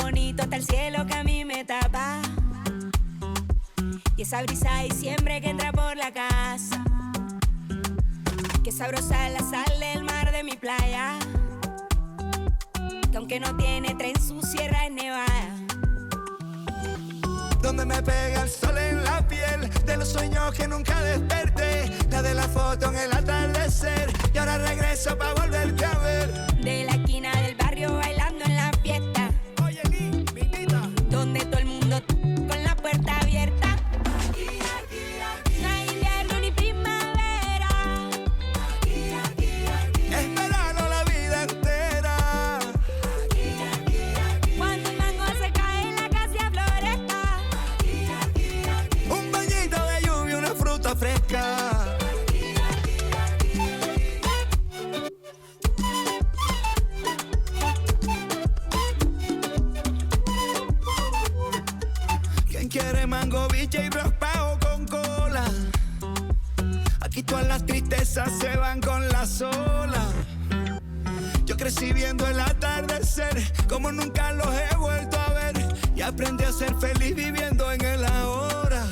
bonito está el cielo que a mí me tapa. Y esa brisa de diciembre que entra por la casa. Qué sabrosa es la sal del mar de mi playa. Que aunque no tiene tren, su sierra es nevada. Donde me pega el sol en la piel, de los sueños que nunca desperté, la de la foto en el atardecer, y ahora regreso pa' volverte a ver. De la esquina del barrio bailando en la fiesta. Oye, Linda, donde todo el mundo con la puerta abierta. No hay invierno ni primavera. es verano la vida entera. Cuando el mango se cae en la casa floresta. Un bañito de lluvia, una fruta fresca. Quiere mango, biche y brospao con cola. Aquí todas las tristezas se van con las olas. Yo crecí viendo el atardecer como nunca los he vuelto a ver, y aprendí a ser feliz viviendo en el ahora.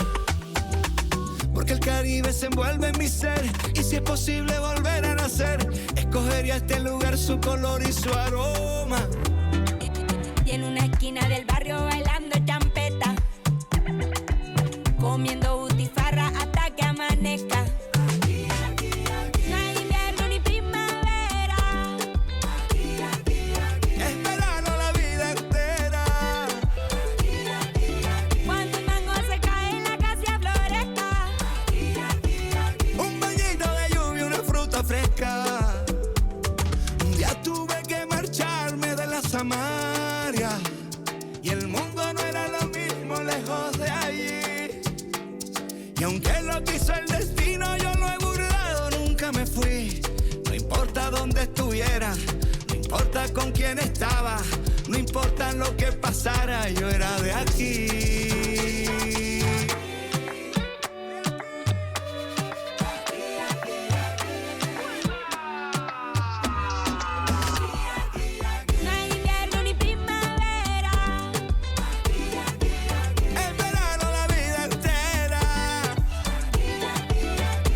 Porque el Caribe se envuelve en mi ser, y si es posible volver a nacer, escogería este lugar, su color y su aroma. Y en una esquina del barrio bailando champeta, comiendo butifarra hasta que amanezca. No hay invierno ni primavera. Es verano la vida entera. Cuando el mango se cae en la casa floresta. Un bañito de lluvia, una fruta fresca. Un día tuve que marcharme de la Samaria, y el mundo no era lo mismo lejos de allí. Y aunque lo quiso el destino, yo lo he burlado, nunca me fui. No importa dónde estuviera, no importa con quién estaba, no importa lo que pasara, yo era de aquí. No hay invierno ni primavera. Es verano la vida entera.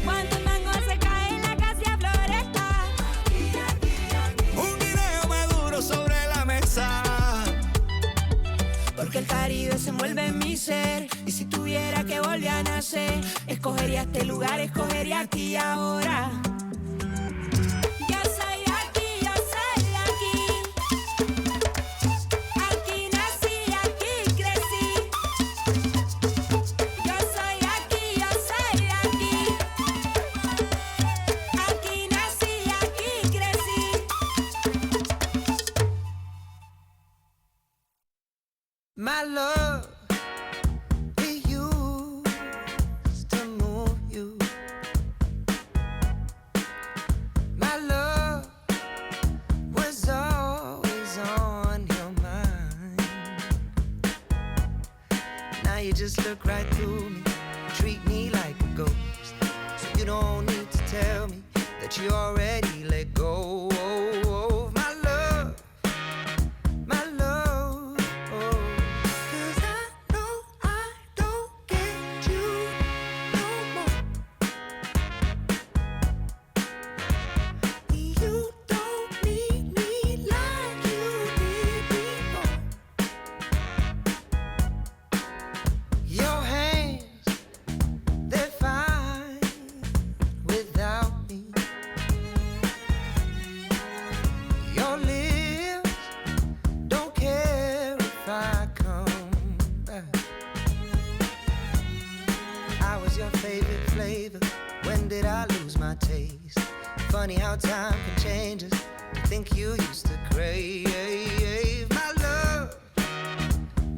Cuando el mango se cae en la casa floresta. Un guineo maduro sobre la mesa. Porque el Caribe se envuelve en mi ser, y si tuviera que volver a nacer, escogería este lugar, escogería aquí y ahora. Yo soy aquí, yo soy de aquí. Aquí nací, aquí crecí. Yo soy aquí, yo soy de aquí. Aquí nací, aquí crecí. My love, it used to move you. My love was always on your mind. Now you just look right through me, treat me like a ghost. So you don't need to tell me that you already let go of my love. My love, oh. 'Cause I know I don't get you no more. You don't need me like you did before. Your hands, they're fine without me. Your lips don't care if I come back. I was your favorite flavor. When did I lose my taste? Funny how time can change us. I think you used to crave my love,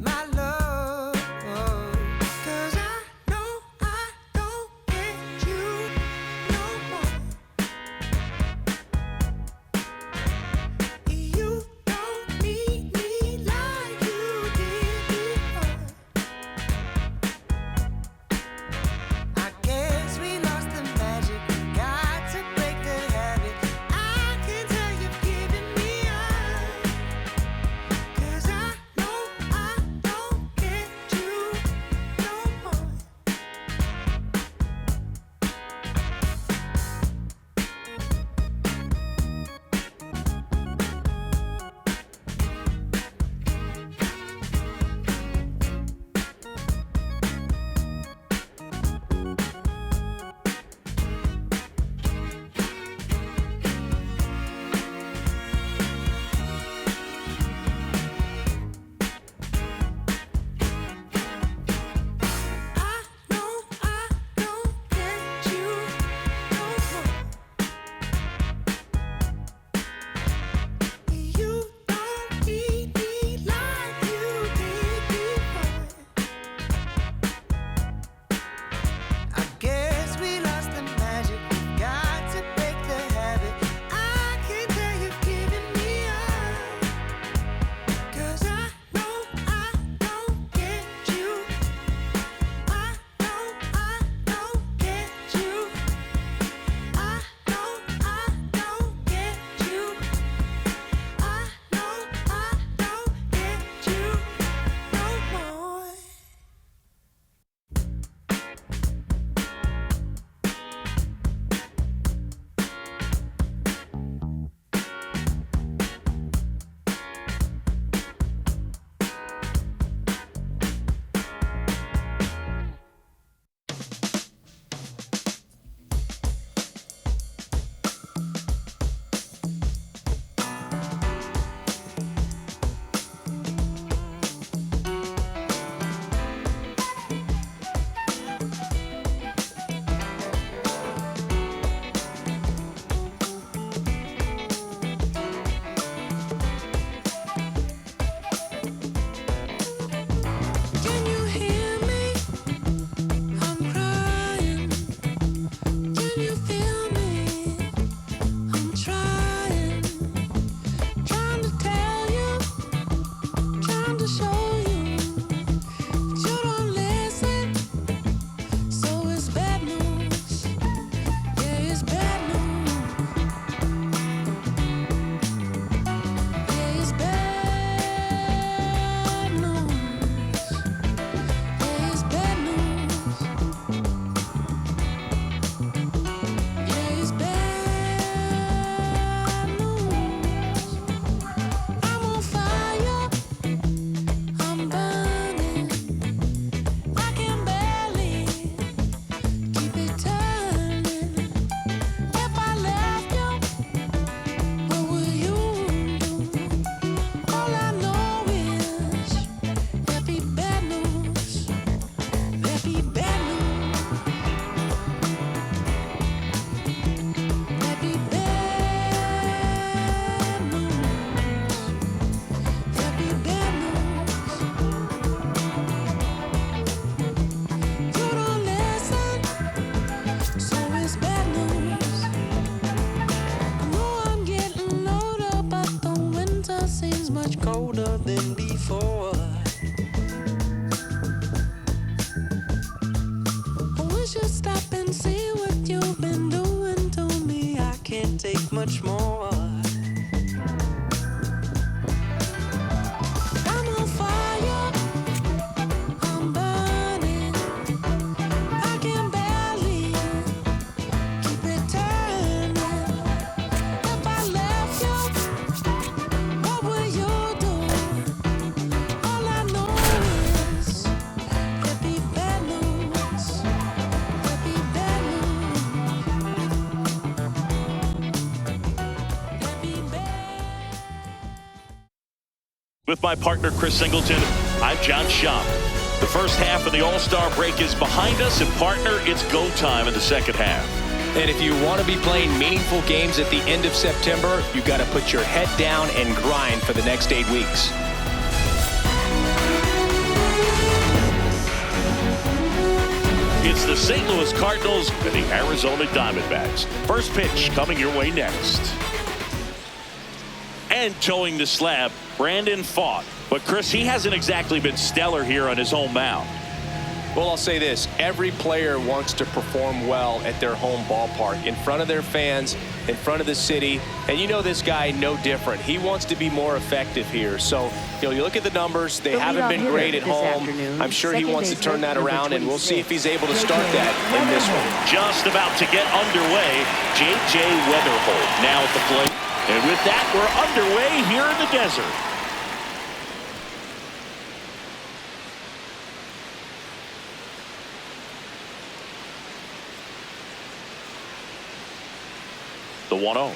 my love. 'Cause I know I don't get you no more. You don't need me like you did before. I guess we lost the magic. Got to break the habit. I can tell you've given me up. to show you, but you don't listen. So it's bad news. Yeah, it's bad news. Yeah, it's bad news. Yeah, it's bad news. Yeah, it's bad news. I'm on fire. I'm burning. I can barely keep it turning. If I left you, what would you do? All I know is there'd be bad news. There'd be bad news. There'd be bad news. There'd be bad news. You don't listen, so it's bad news. I know I'm getting older, but the winter seems much colder than before. I wish you'd stop and see what you've been doing to me. I can't take much more. I'm on fire. I'm burning. I can barely keep it turning. If I left you, what would you do? All I know is there'd be bad news. There'd be bad news. There'd be bad. With my partner, Chris Singleton, I'm John Schaub. The first half of the All-Star break is behind us, and partner, it's go time in the second half. And if you want to be playing meaningful games at the end of September, you've got to put your head down and grind for the next 8 weeks. It's the St. Louis Cardinals and the Arizona Diamondbacks. First pitch coming your way next. And towing the slab, Brandon Pfaadt. But Chris, he hasn't exactly been stellar here on his home mound. Well, I'll say this. Every player wants to perform well at their home ballpark, in front of their fans, in front of the city. And you know this guy no different. He wants to be more effective here. So, you look at the numbers. They haven't been great at home. I'm sure he wants to turn that around, and we'll see if he's able to start that in this one. Just about to get underway, J.J. Weatherholt now at the plate. And with that, we're underway here in the desert. The 1-0.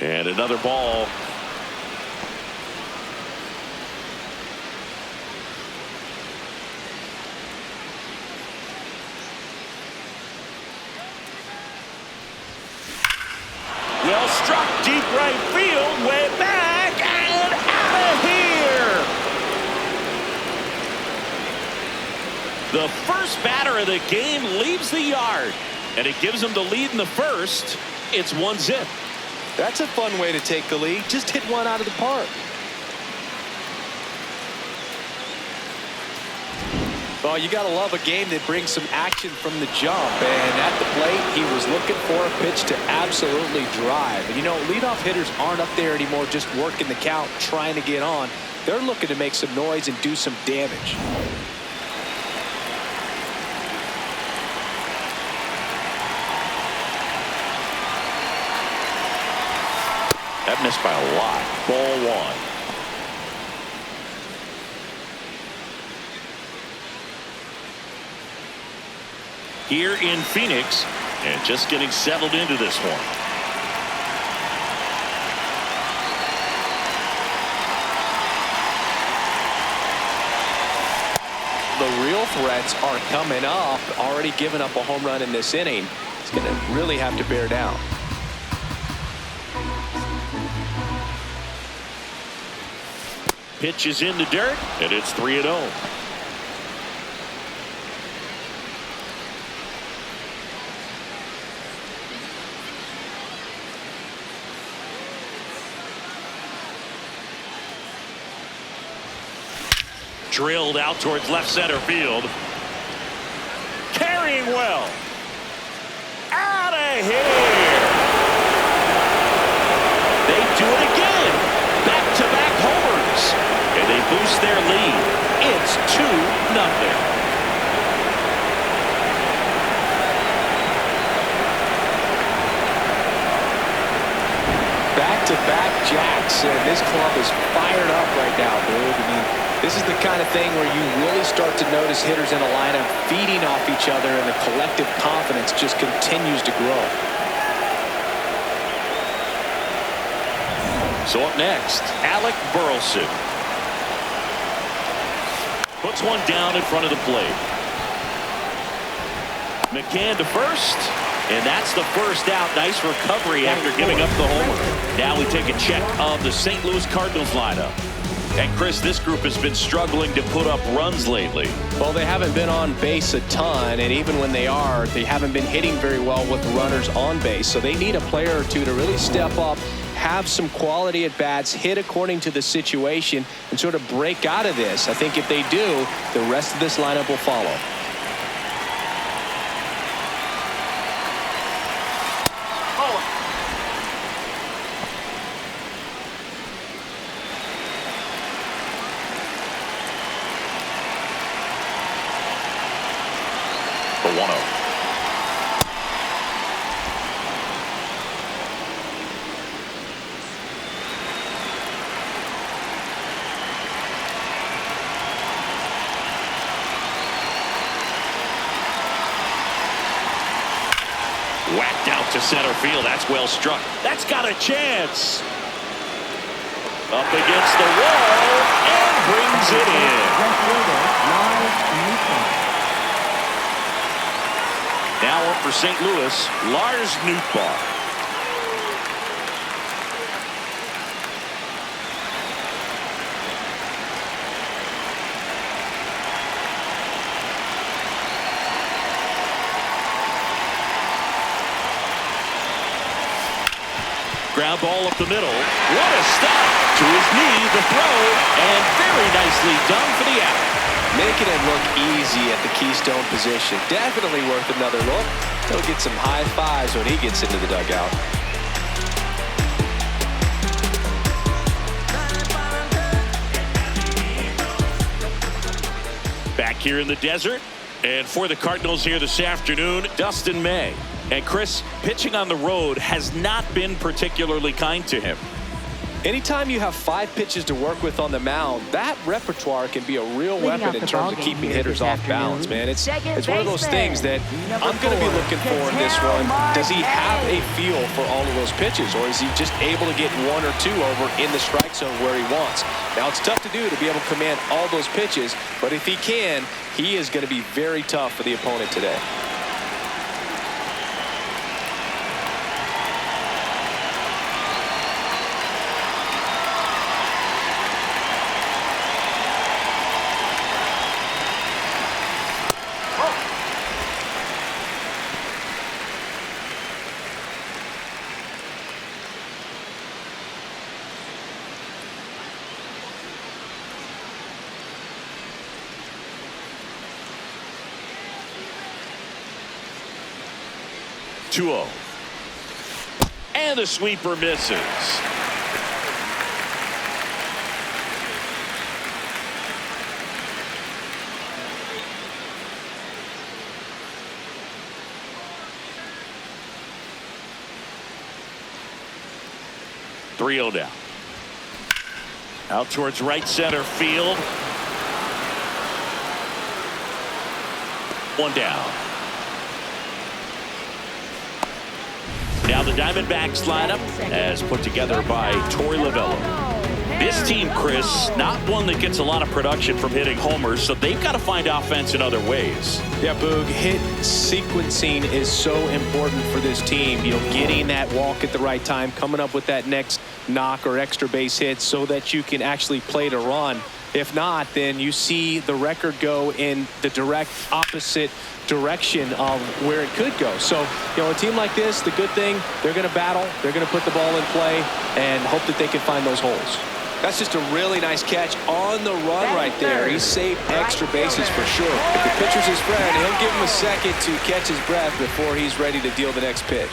And another ball. Well struck, deep right field, way back and out of here. The first batter of the game leaves the yard, and it gives him the lead in the first. It's 1-0. That's a fun way to take the lead. Just hit one out of the park. Well, you got to love a game that brings some action from the jump. And at the plate, he was looking for a pitch to absolutely drive. And, leadoff hitters aren't up there anymore just working the count, trying to get on. They're looking to make some noise and do some damage. That missed by a lot. Ball one. Here in Phoenix, and just getting settled into this one. The real threats are coming up. Already given up a home run in this inning. He's going to really have to bear down. pitch is in the dirt, and it's 3-0. Drilled out towards left center field. Carrying well. Out of here. They do it again. Back-to-back homers. And they boost their lead. It's 2-0. Back-to-back jacks. And this club is fired up right now, dude. I mean, this is the kind of thing where you really start to notice hitters in a lineup feeding off each other, and the collective confidence just continues to grow. So up next, Alec Burleson. Puts one down in front of the plate. McCann to first. And that's the first out. Nice recovery after giving up the homer. Now we take a check of the St. Louis Cardinals lineup. And Chris, this group has been struggling to put up runs lately. Well, they haven't been on base a ton, and even when they are, they haven't been hitting very well with runners on base. So they need a player or two to really step up, have some quality at bats, hit according to the situation, and sort of break out of this. I think if they do, the rest of this lineup will follow. The 1-0. Whacked out to center field. That's well struck. That's got a chance. Up against the wall and brings it in. Now up for St. Louis, Lars Nootbaar. Ground ball up the middle. What a stop. To his knee, the throw, and very nicely done for the out. Making it look easy at the Keystone position. Definitely worth another look. He'll get some high fives when he gets into the dugout. Back here in the desert, and for the Cardinals here this afternoon, Dustin May. And Chris, pitching on the road has not been particularly kind to him. Anytime you have 5 pitches to work with on the mound, that repertoire can be a real weapon in terms of keeping hitters off balance, man. It's one of those things that I'm going to be looking for in this one. Does he have a feel for all of those pitches, or is he just able to get 1 or 2 over in the strike zone where he wants? Now, it's tough to do to be able to command all those pitches, but if he can, he is going to be very tough for the opponent today. And the sweeper misses. Three-0 down. Out towards right center field. One down. Now the Diamondbacks lineup as put together by Torey Lovello. This team, Chris, not one that gets a lot of production from hitting homers, so they've got to find offense in other ways. Yeah, Boog, hit sequencing is so important for this team. You know, getting that walk at the right time, coming up with that next knock or extra base hit so that you can actually play to run. If not, then you see the record go in the direct opposite direction of where it could go. So, you know, a team like this, the good thing, they're going to battle, they're going to put the ball in play and hope that they can find those holes. That's just a really nice catch on the run right there. He saved extra bases for sure. If the pitcher's his friend, he'll give him a second to catch his breath before he's ready to deal the next pitch.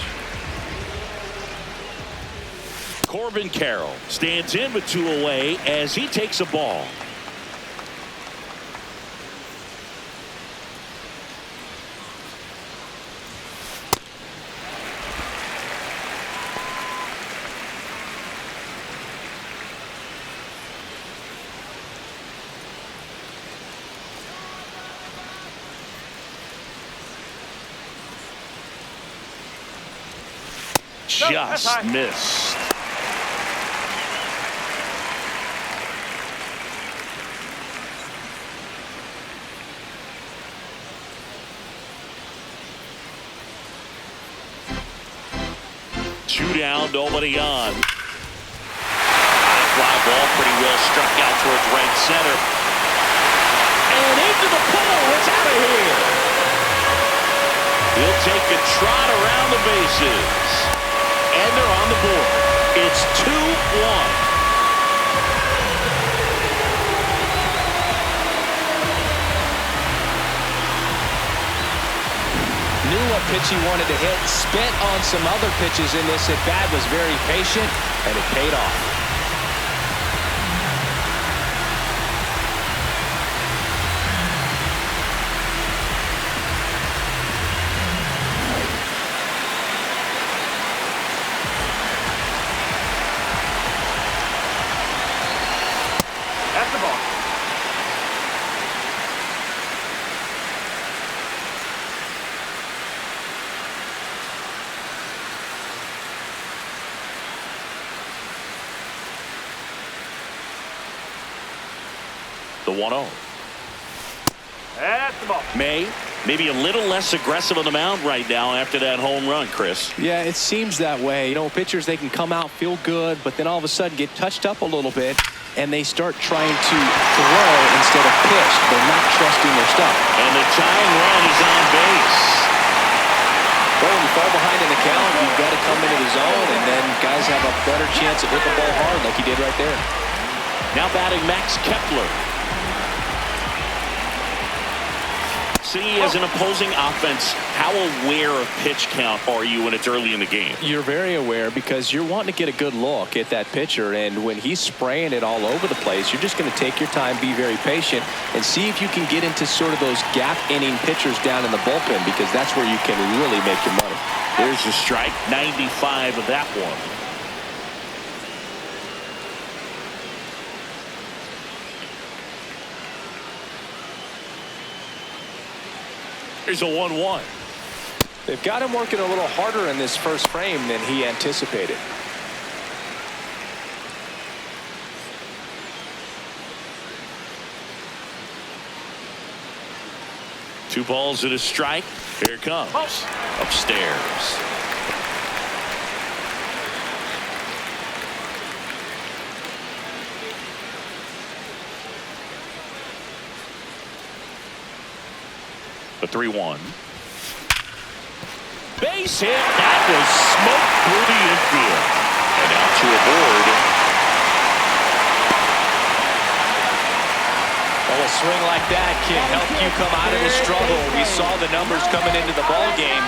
Corbin Carroll stands in with 2 away as he takes a ball. Just missed. Two down, nobody on. Fly ball pretty well struck out towards right center. And into the pole. It's out of here. He'll take a trot around the bases. And they're on the board. It's 2-1. Knew what pitch he wanted to hit. Spent on some other pitches in this at bat. Was very patient, and it paid off. The 1-0. That's the ball. Maybe a little less aggressive on the mound right now after that home run, Chris. Yeah, it seems that way. You know, pitchers, they can come out, feel good, but then all of a sudden get touched up a little bit, and they start trying to throw instead of pitch. They're not trusting their stuff. And the tying run is on base. Well, when you fall behind in the count, you've got to come into the zone, and then guys have a better chance at hitting the ball hard like he did right there. Now batting Max Kepler. See, as an opposing offense, how aware of pitch count are you when it's early in the game? You're very aware because you're wanting to get a good look at that pitcher, and when he's spraying it all over the place, you're just going to take your time, be very patient, and see if you can get into sort of those gap inning pitchers down in the bullpen, because that's where you can really make your money. There's the strike, 95 of that one. Here's a 1-1. They've got him working a little harder in this first frame than he anticipated. Two balls and a strike. Here it comes. Upstairs. The 3-1. Base hit. That was smoked through the infield. And now to a board. Well, a swing like that can help you come out of the struggle. We saw the numbers coming into the ball game,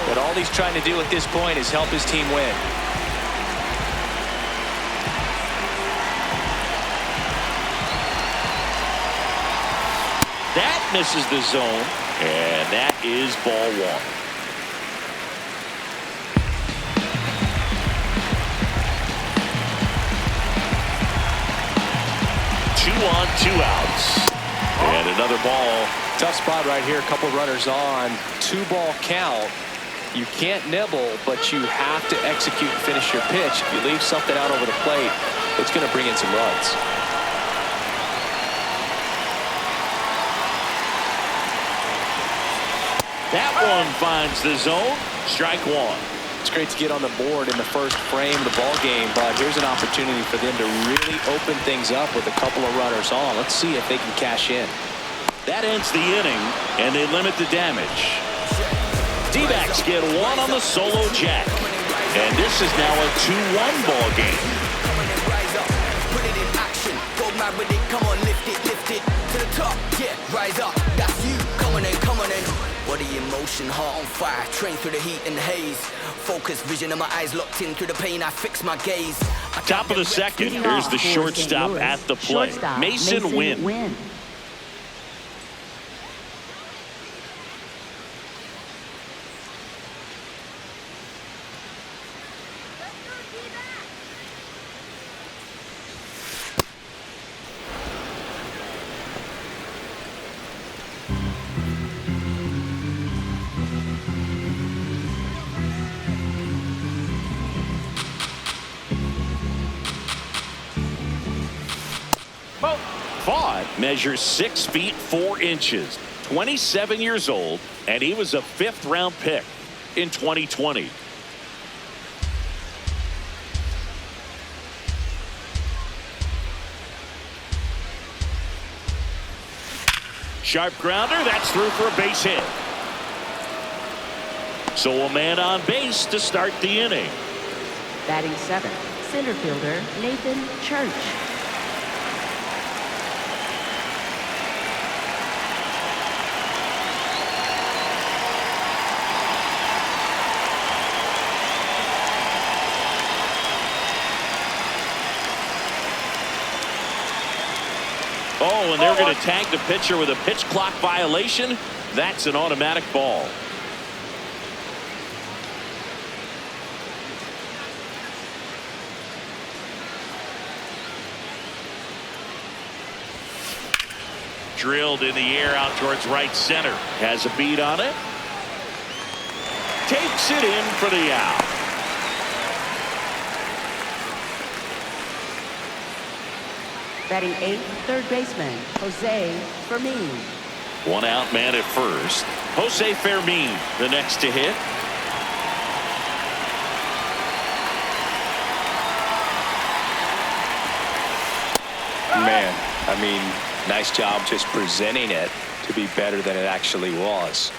but all he's trying to do at this point is help his team win. That misses the zone, and that is ball one. Two on, 2 outs. And another ball. Tough spot right here. A couple runners on. 2-ball count. You can't nibble, but you have to execute and finish your pitch. If you leave something out over the plate, it's going to bring in some runs. That one finds the zone. Strike one. It's great to get on the board in the first frame of the ball game, but here's an opportunity for them to really open things up with a couple of runners on. Let's see if they can cash in. That ends the inning, and they limit the damage. D-backs get one on the solo jack. And this is now a 2-1 ball game. Put it in action. Go mad with it. Come on, lift it to the top. Yeah, rise up. That's you. Come on in. Body in motion, heart on fire. Train through the heat and the haze. Focus, vision of my eyes locked in through the pain. I fix my gaze. Top of the second. Here's the shortstop at the plate. Mason Wynn. Pfaadt measures 6 feet 4 inches, 27 years old, and he was a 5th-round pick in 2020. Sharp grounder, that's through for a base hit. So a man on base to start the inning. Batting 7th, center fielder Nathan Church. Oh, and they're going to tag the pitcher with a pitch clock violation. That's an automatic ball. Drilled in the air out towards right center. Has a beat on it. Takes it in for the out. Batting 8th, third baseman Jose Fermin. One out man at first. Jose Fermin, the next to hit. Man, I mean, nice job just presenting it to be better than it actually was.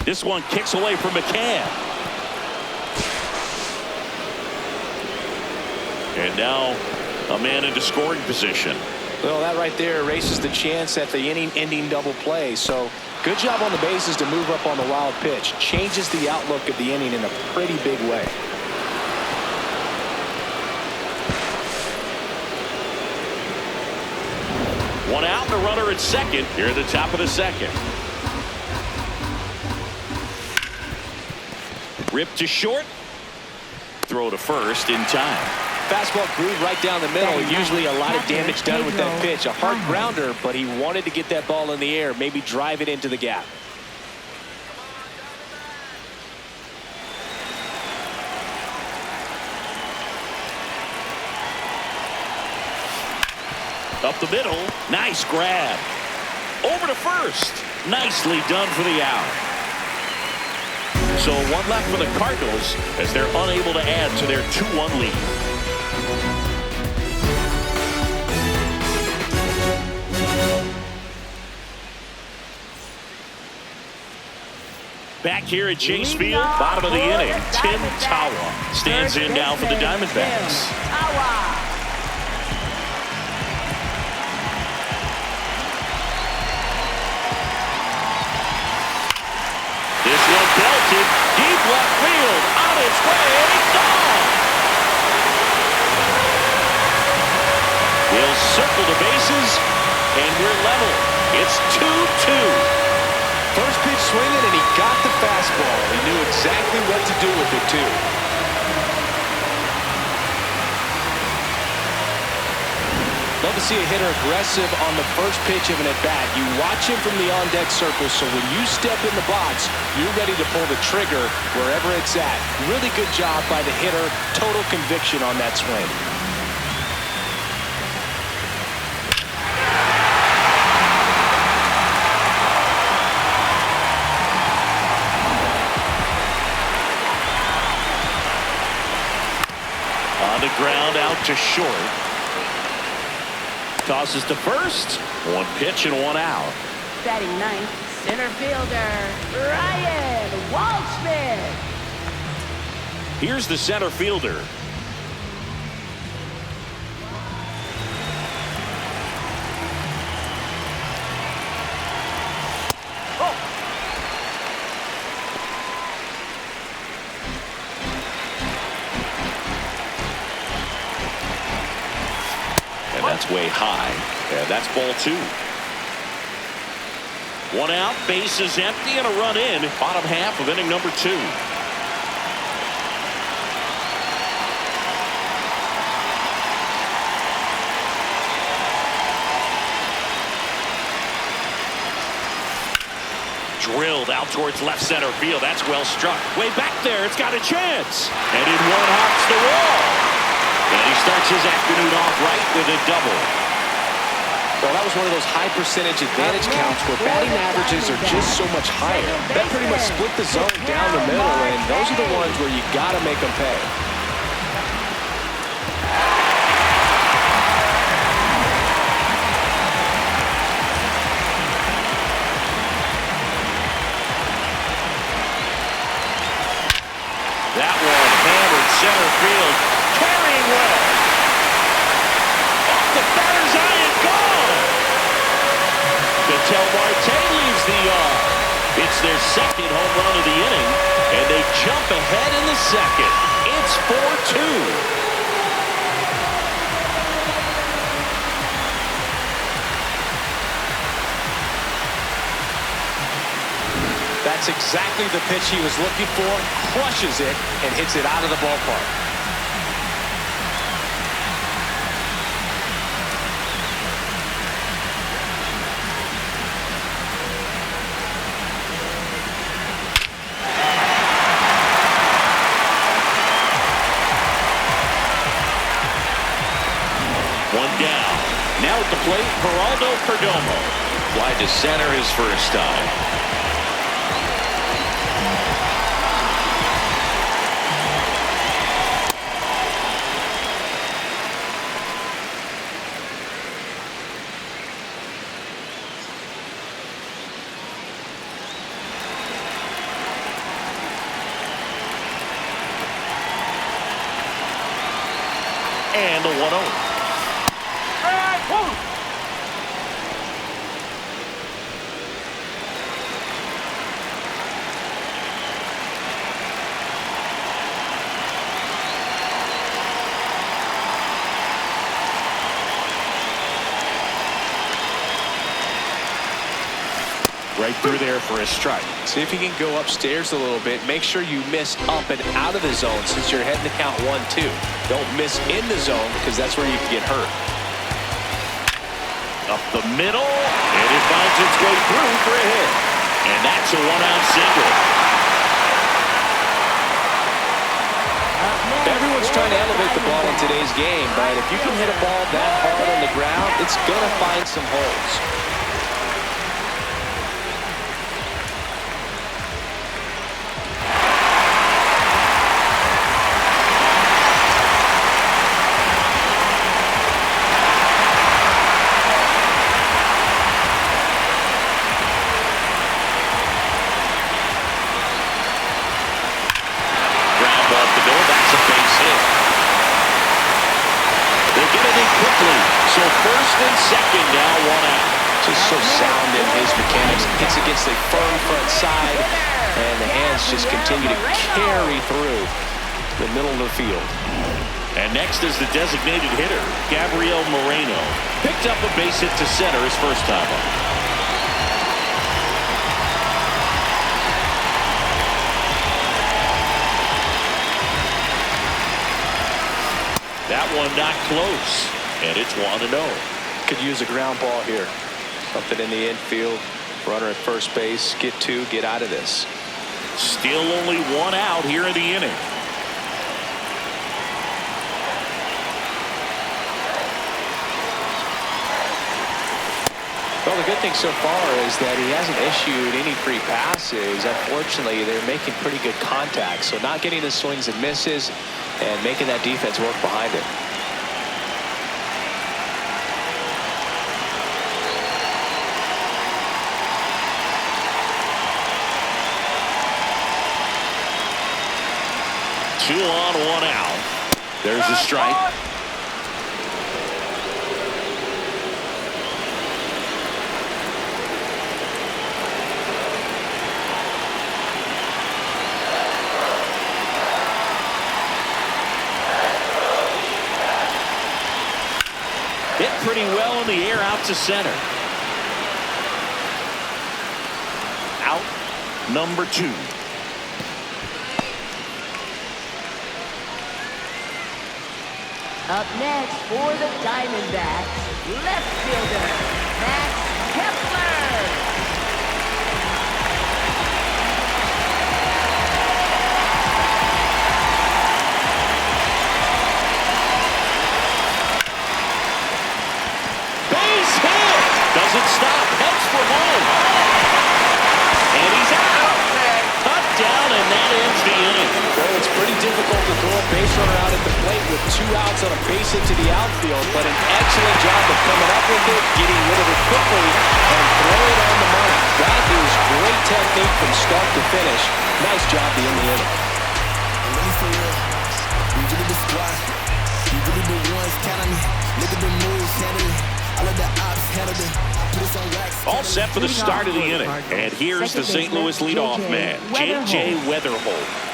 This one kicks away from McCann. And now a man into scoring position. Well, that right there erases the chance at the inning-ending double play. So good job on the bases to move up on the wild pitch. Changes the outlook of the inning in a pretty big way. One out, the runner at second here at the top of the second. Rip to short. Throw to first in time. Fastball groove right down the middle. Usually a lot of damage done with that pitch. A hard grounder, but he wanted to get that ball in the air, maybe drive it into the gap. Up the middle. Nice grab. Over to first. Nicely done for the out. So one left for the Cardinals as they're unable to add to their 2-1 lead. Back here at Chase Field, bottom of the inning, Tim Tawa stands in now for the Diamondbacks. This one belted, deep left field, on its way, gone! He'll circle the bases, and we're level. It's 2-2. First pitch swinging, and he got the fastball. He knew exactly what to do with it, too. to see a hitter aggressive on the first pitch of an at-bat. You watch him from the on-deck circle, so when you step in the box, you're ready to pull the trigger wherever it's at. Really good job by the hitter. Total conviction on that swing. On the ground, out to short. Tosses to first. One pitch and one out. Batting ninth, center fielder, Ryan Waldschmidt. Here's the center fielder. That's way high. And that's ball two. One out, base is empty, and a run in. Bottom half of inning number two. Drilled out towards left center field. That's well struck. Way back there. It's got a chance. And in one hops the wall. And he starts his afternoon off right with a double. Well, that was one of those high percentage advantage counts where batting averages are just so much higher. That pretty much split the zone down the middle, and those are the ones where you got to make them pay. That one hammered center field. Carrying well. Off the batter's eye and gone. Ketel Marte leaves the yard. It's their second home run of the inning, and they jump ahead in the second. It's 4-2. That's exactly the pitch he was looking for. Crushes it and hits it out of the ballpark. One down. Now at the plate, Geraldo Perdomo. Fly to center his first time. And the 1-0. Right through there for a strike. See if you can go upstairs a little bit. Make sure you miss up and out of the zone since you're heading to count 1-2. Don't miss in the zone because that's where you can get hurt. Up the middle, and it finds its way through for a hit. And that's a one-out single. Everyone's trying to elevate the ball in today's game, but if you can hit a ball that hard on the ground, it's going to find some holes. Quickly, so first and second now, one out. Just so sound in his mechanics. Hits against a firm front side, and the hands just continue to carry through the middle of the field. And next is the designated hitter, Gabriel Moreno. Picked up a base hit to center his first time up. That one not close, and it's 1-0. Could use a ground ball here. Something in the infield. Runner at first base. Get two. Get out of this. Still only one out here in the inning. Well, the good thing so far is that he hasn't issued any free passes. Unfortunately, they're making pretty good contact. So not getting the swings and misses and making that defense work behind it. Two on, one out. There's a strike. Hit pretty well in the air out to center. Out number 2. Up next for the Diamondbacks, left fielder, Max Kepler. Base hit! Doesn't stop, heads for home. And he's out. Cut down, and that ends the inning. Well, it's pretty difficult to throw a base runner out at the plate with 2 outs on a base hit to the outfield, but an excellent job of coming up with it, getting rid of it quickly, and throwing it on the mark. That is great technique from start to finish. Nice job to end the inning. I'm really for real. We really the squad. We really the ones counting me. Look at the moves, handle it. All of the ops handled it. Put us on wax. All set for the start of the inning. And here's the St. Louis leadoff man, J.J. Weatherholt.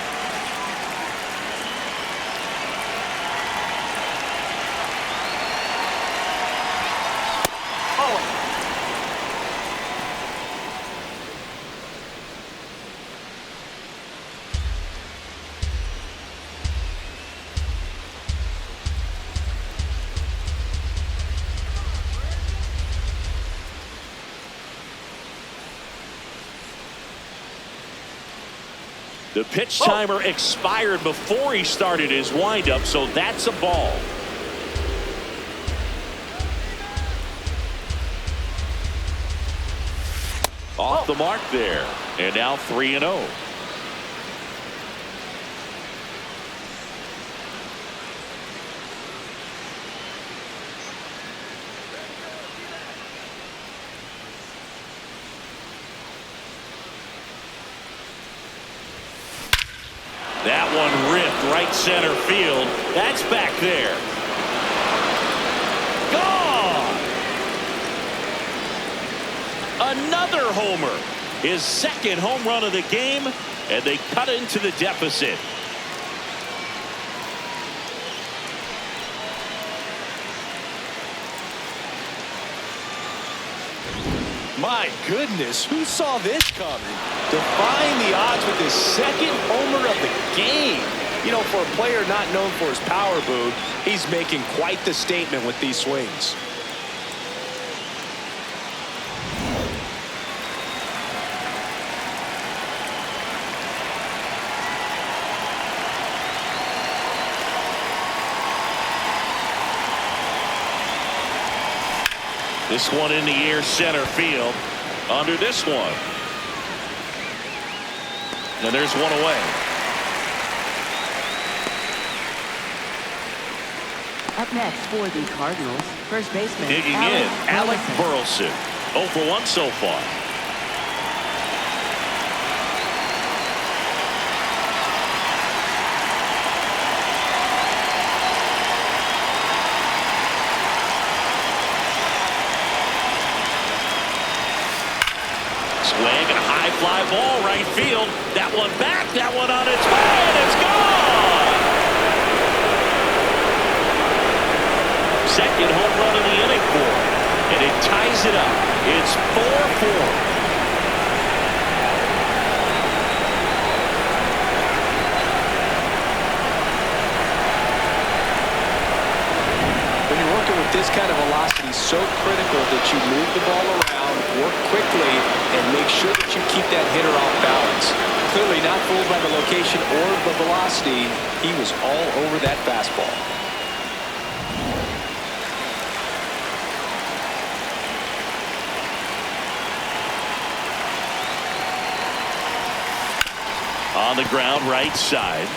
The pitch timer expired before he started his windup, so that's a ball. Off the mark there, and now 3-0. That one ripped right center field. That's back there. Gone! Another homer. His second home run of the game, and they cut into the deficit. My goodness, who saw this coming? Defying the odds with his second homer of the game. You know, for a player not known for his power boot, he's making quite the statement with these swings. This one in the air center field. Under this one. And there's one away. Up next for the Cardinals, first baseman Digging in, Alec Burleson. 0 for 1 so far. Swing and a high fly ball right field. That one back, that one on its way, and it's gone! Second home run of the inning for him, and it ties it up. It's 4-4. When you're working with this kind of velocity be so critical that you move the ball around, work quickly, and make sure that you keep that hitter off balance. Clearly not fooled by the location or the velocity. He was all over that fastball. On the ground, right side.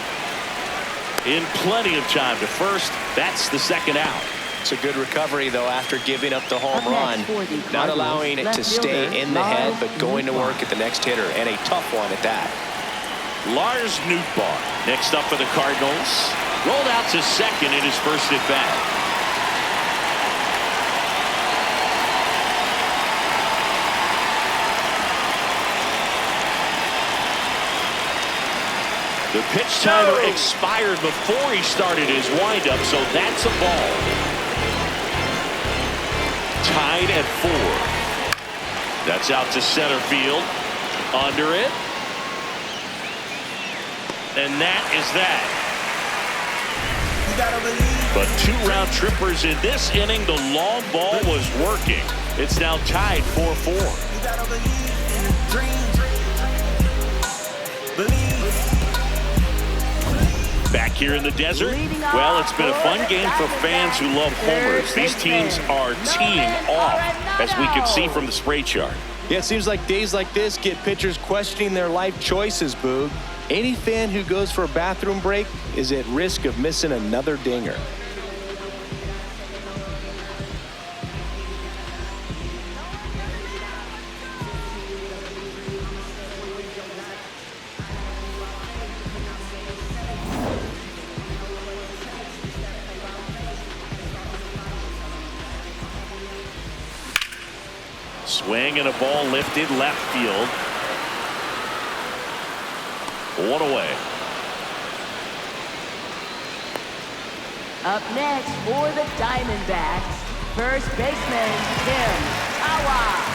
In plenty of time to first. That's the second out. It's a good recovery, though, after giving up the home run. Not allowing it to stay in the head, but going to work at the next hitter, and a tough one at that. Lars Nootbaar next up for the Cardinals. Rolled out to second in his first at bat. The pitch timer expired before he started his windup, so that's a ball. Tied at 4. That's out to center field. Under it. And that is that. But 2 round trippers in this inning. The long ball was working. It's now tied 4-4. Back here in the desert, well, it's been a fun game for fans who love homers. These teams are teeing off, as we can see from the spray chart. Yeah, it seems like days like this get pitchers questioning their life choices, Boog. Any fan who goes for a bathroom break is at risk of missing another dinger. Swing and a ball lifted left field. 1 away. Up next for the Diamondbacks, first baseman Pfaadt.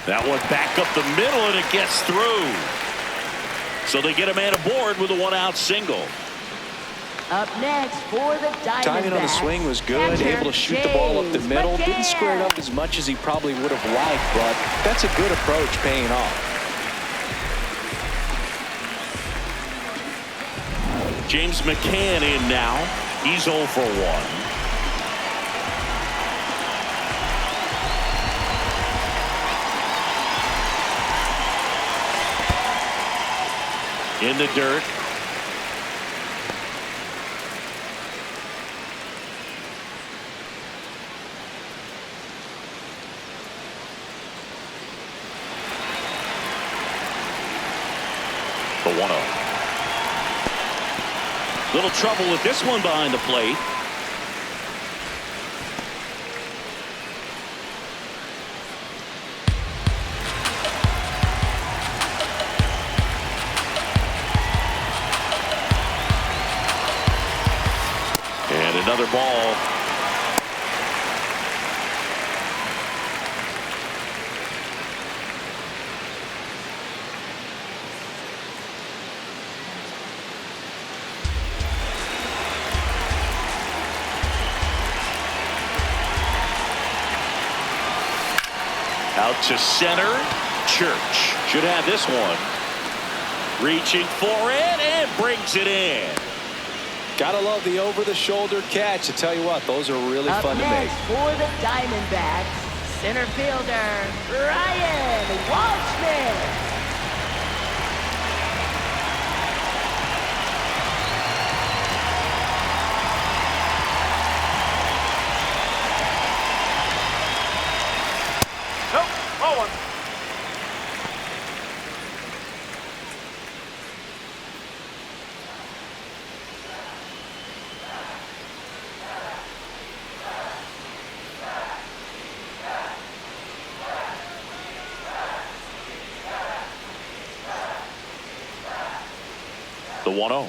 That one back up the middle, and it gets through. So they get a man aboard with a 1-out single. Up next for the Diamondbacks. Timing on the swing was good, able to shoot the ball up the middle. Didn't square it up as much as he probably would have liked, but that's a good approach paying off. James McCann in now. He's 0 for 1. In the dirt. The 1-0. Little trouble with this one behind the plate. Another ball. Out to center. Church should have this one. Reaching for it and brings it in. Gotta love the over-the-shoulder catch. I tell you what, those are really fun to make. For the Diamondbacks, center fielder Ryan Walshman. The 1-0.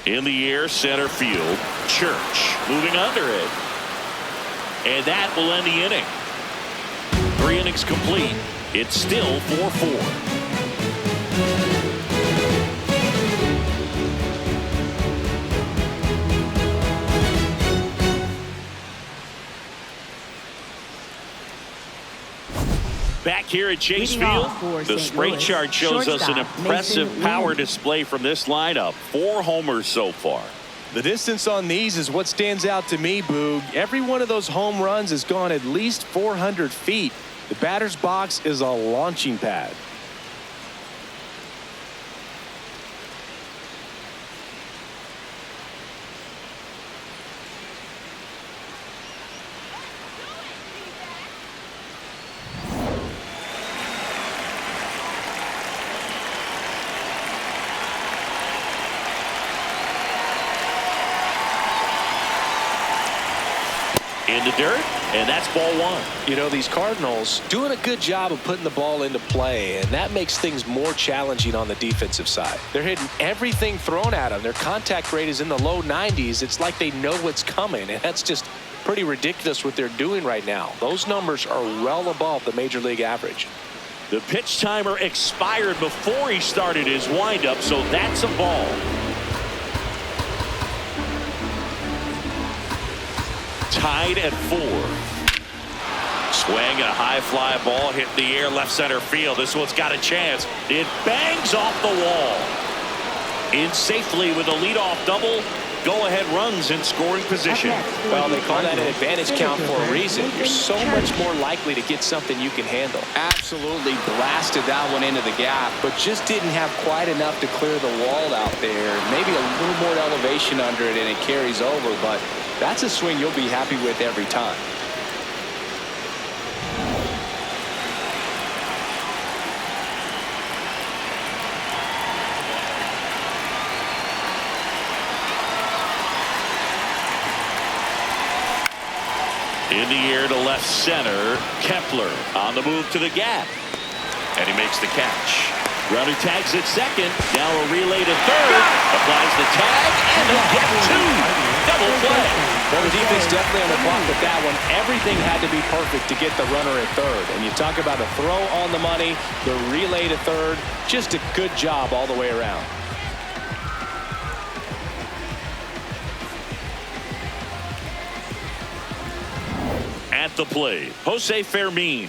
In the air, center field. Church moving under it. And that will end the inning. 3 innings complete. It's still 4-4. Back here at Chase Field, the sprint chart shows us an impressive power display from this lineup. 4 homers so far. The distance on these is what stands out to me, Boog. Every one of those home runs has gone at least 400 feet. The batter's box is a launching pad. In the dirt, and that's ball 1. You know, these Cardinals doing a good job of putting the ball into play, and that makes things more challenging on the defensive side. They're hitting everything thrown at them. Their contact rate is in the low 90s. It's like they know what's coming, and that's just pretty ridiculous what they're doing right now. Those numbers are well above the major league average. The pitch timer expired before he started his windup, so that's a ball. Tied at 4. Swing and a high fly ball hit in the air left center field. This one's got a chance. It bangs off the wall. In safely with a leadoff double. Go ahead runs in scoring position. Well, they call that an advantage count for a reason. You're so much more likely to get something you can handle. Absolutely blasted that one into the gap, but just didn't have quite enough to clear the wall out there. Maybe a little more elevation under it and it carries over, but that's a swing you'll be happy with every time. In the air to left center. Kepler on the move to the gap. And he makes the catch. Runner tags at second. Now a relay to third. Applies the tag and a get 2. Double play. Well, the defense definitely on the clock with that one. Everything had to be perfect to get the runner at third. And you talk about a throw on the money, the relay to third. Just a good job all the way around. At the plate, Jose Fermin.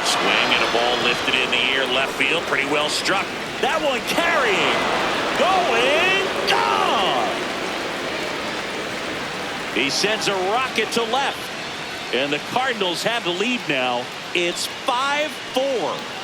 Swing and a ball lifted in the air left field. Pretty well struck. That one carrying. Going. Gone. He sends a rocket to left. And the Cardinals have the lead now. It's 5-4.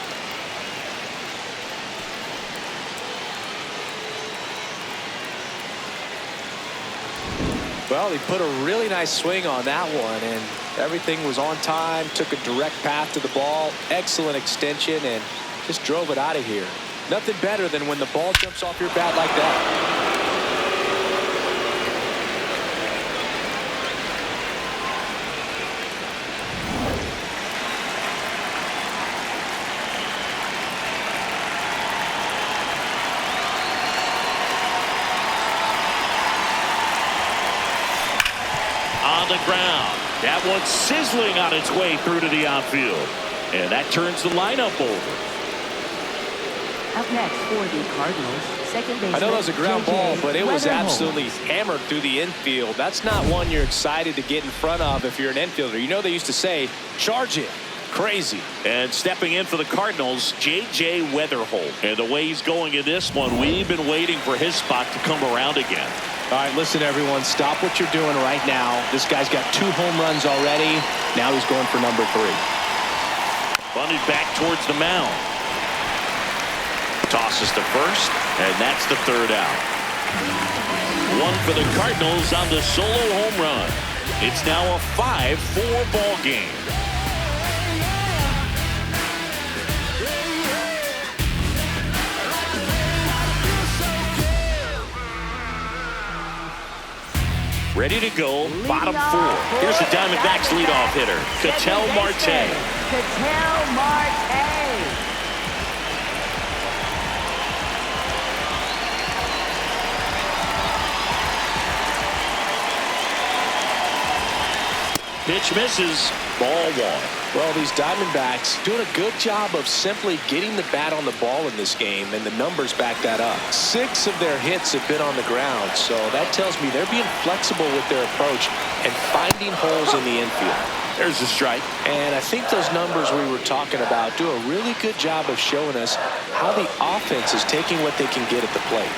Well, he put a really nice swing on that one, and everything was on time, took a direct path to the ball, excellent extension, and just drove it out of here. Nothing better than when the ball jumps off your bat like that. On the ground. That one sizzling on its way through to the outfield. And that turns the lineup over. Up next for the Cardinals, second baseman. I know that was a ground ball, but it was absolutely hammered through the infield. That's not one you're excited to get in front of if you're an infielder. You know they used to say, charge it. Crazy. And stepping in for the Cardinals, J.J. Weatherholt. And the way he's going in this one, we've been waiting for his spot to come around again. All right, listen, everyone, stop what you're doing right now. This guy's got 2 home runs already. Now he's going for number 3. Bunted back towards the mound. Tosses to first, and that's the 3rd out. 1 for the Cardinals on the solo home run. It's now a 5-4 ball game. Ready to go, bottom four. Here's the Diamondbacks leadoff hitter, Ketel Marte. Ketel Marte. Pitch misses, ball one. Well, these Diamondbacks doing a good job of simply getting the bat on the ball in this game, and the numbers back that up. 6 of their hits have been on the ground, so that tells me they're being flexible with their approach and finding holes in the infield. There's a strike. And I think those numbers we were talking about do a really good job of showing us how the offense is taking what they can get at the plate.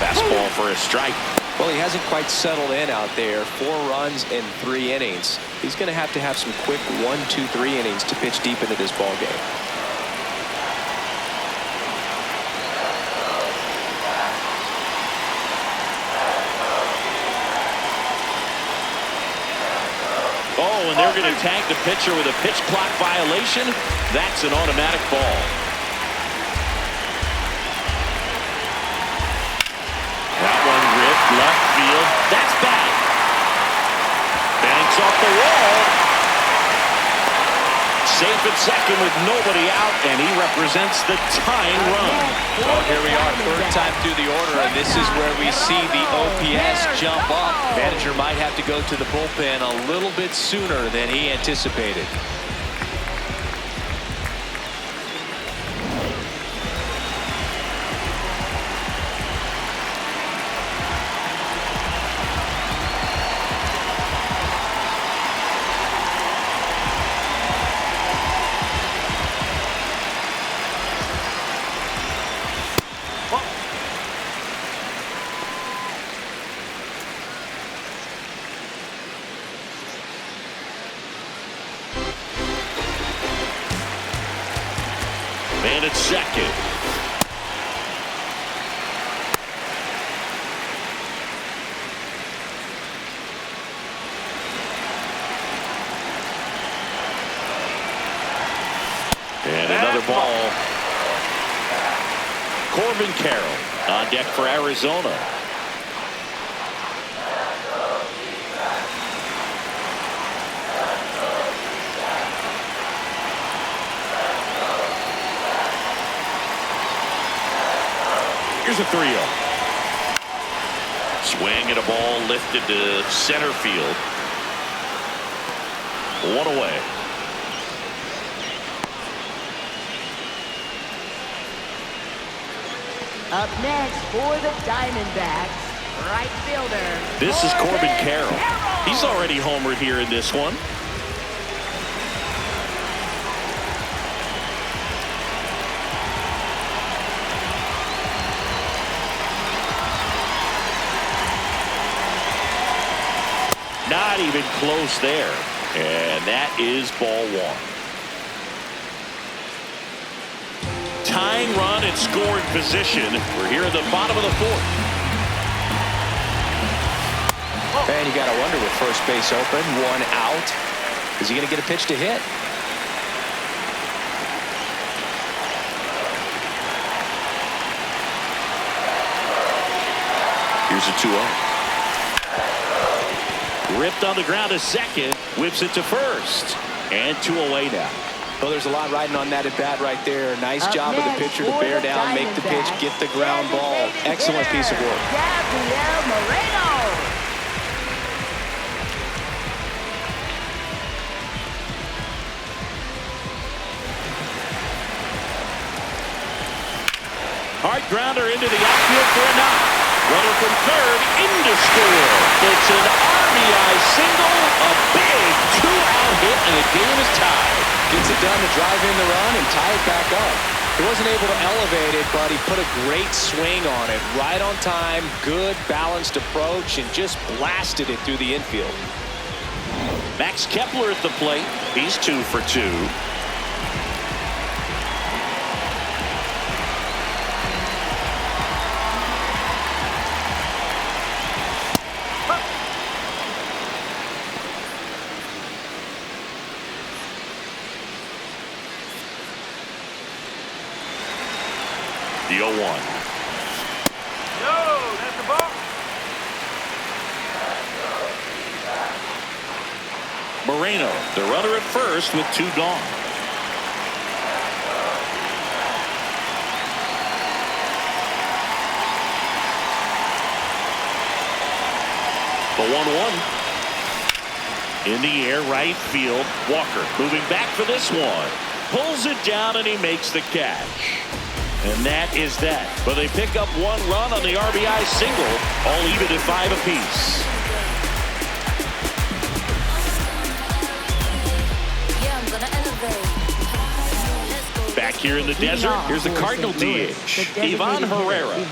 Fastball for a strike. Well, he hasn't quite settled in out there. 4 runs in 3 innings. He's going to have some quick 1, 2, 3 innings to pitch deep into this ball game. Oh, and they're going to tag the pitcher with a pitch clock violation. That's an automatic ball. Left field. That's back. Banks off the wall. Safe at second with nobody out, and he represents the tying run. Well, here we are, 3rd time through the order, and this is where we see the OPS jump up. Manager might have to go to the bullpen a little bit sooner than he anticipated. Man at second. And another ball. Corbin Carroll on deck for Arizona. Here's a 3-0. Swing at a ball lifted to center field. 1 away. Up next for the Diamondbacks, right fielder. This is Corbin Carroll. He's already homered here in this one. Not even close there. And that is ball 1. Tying run in scoring position. We're here at the bottom of the 4th. And you got to wonder with first base open, 1 out. Is he going to get a pitch to hit? Here's a 2-0. Ripped on the ground to second, whips it to first, and 2 away now. Well, there's a lot riding on that at bat right there. Nice job of the pitcher to bear down, make the pitch, get the ground ball. Excellent piece of work. Gabriel Moreno. Hard grounder into the outfield for a knock. Runner from third into score. It's an RBI single, a big 2-out hit, and the game is tied. Gets it done to drive in the run and tie it back up. He wasn't able to elevate it, but he put a great swing on it. Right on time, good balanced approach, and just blasted it through the infield. Max Kepler at the plate. He's 2 for 2. The 0-1. That's the ball. Moreno, the runner at first with 2 gone. The 1-1. In the air, right field. Walker moving back for this one. Pulls it down and he makes the catch. And that is that. But they pick up 1 run on the RBI single, all even at 5 apiece. Back here in the desert, here's the Cardinal DH, Ivan Herrera.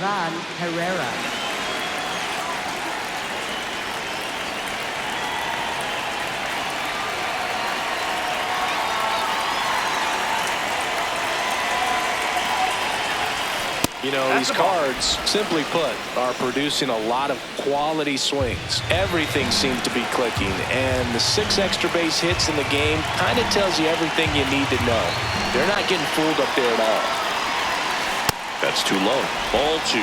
You know, these Cards, simply put, are producing a lot of quality swings. Everything seems to be clicking, and the 6 extra base hits in the game kind of tells you everything you need to know. They're not getting fooled up there at all. That's too low. Ball 2.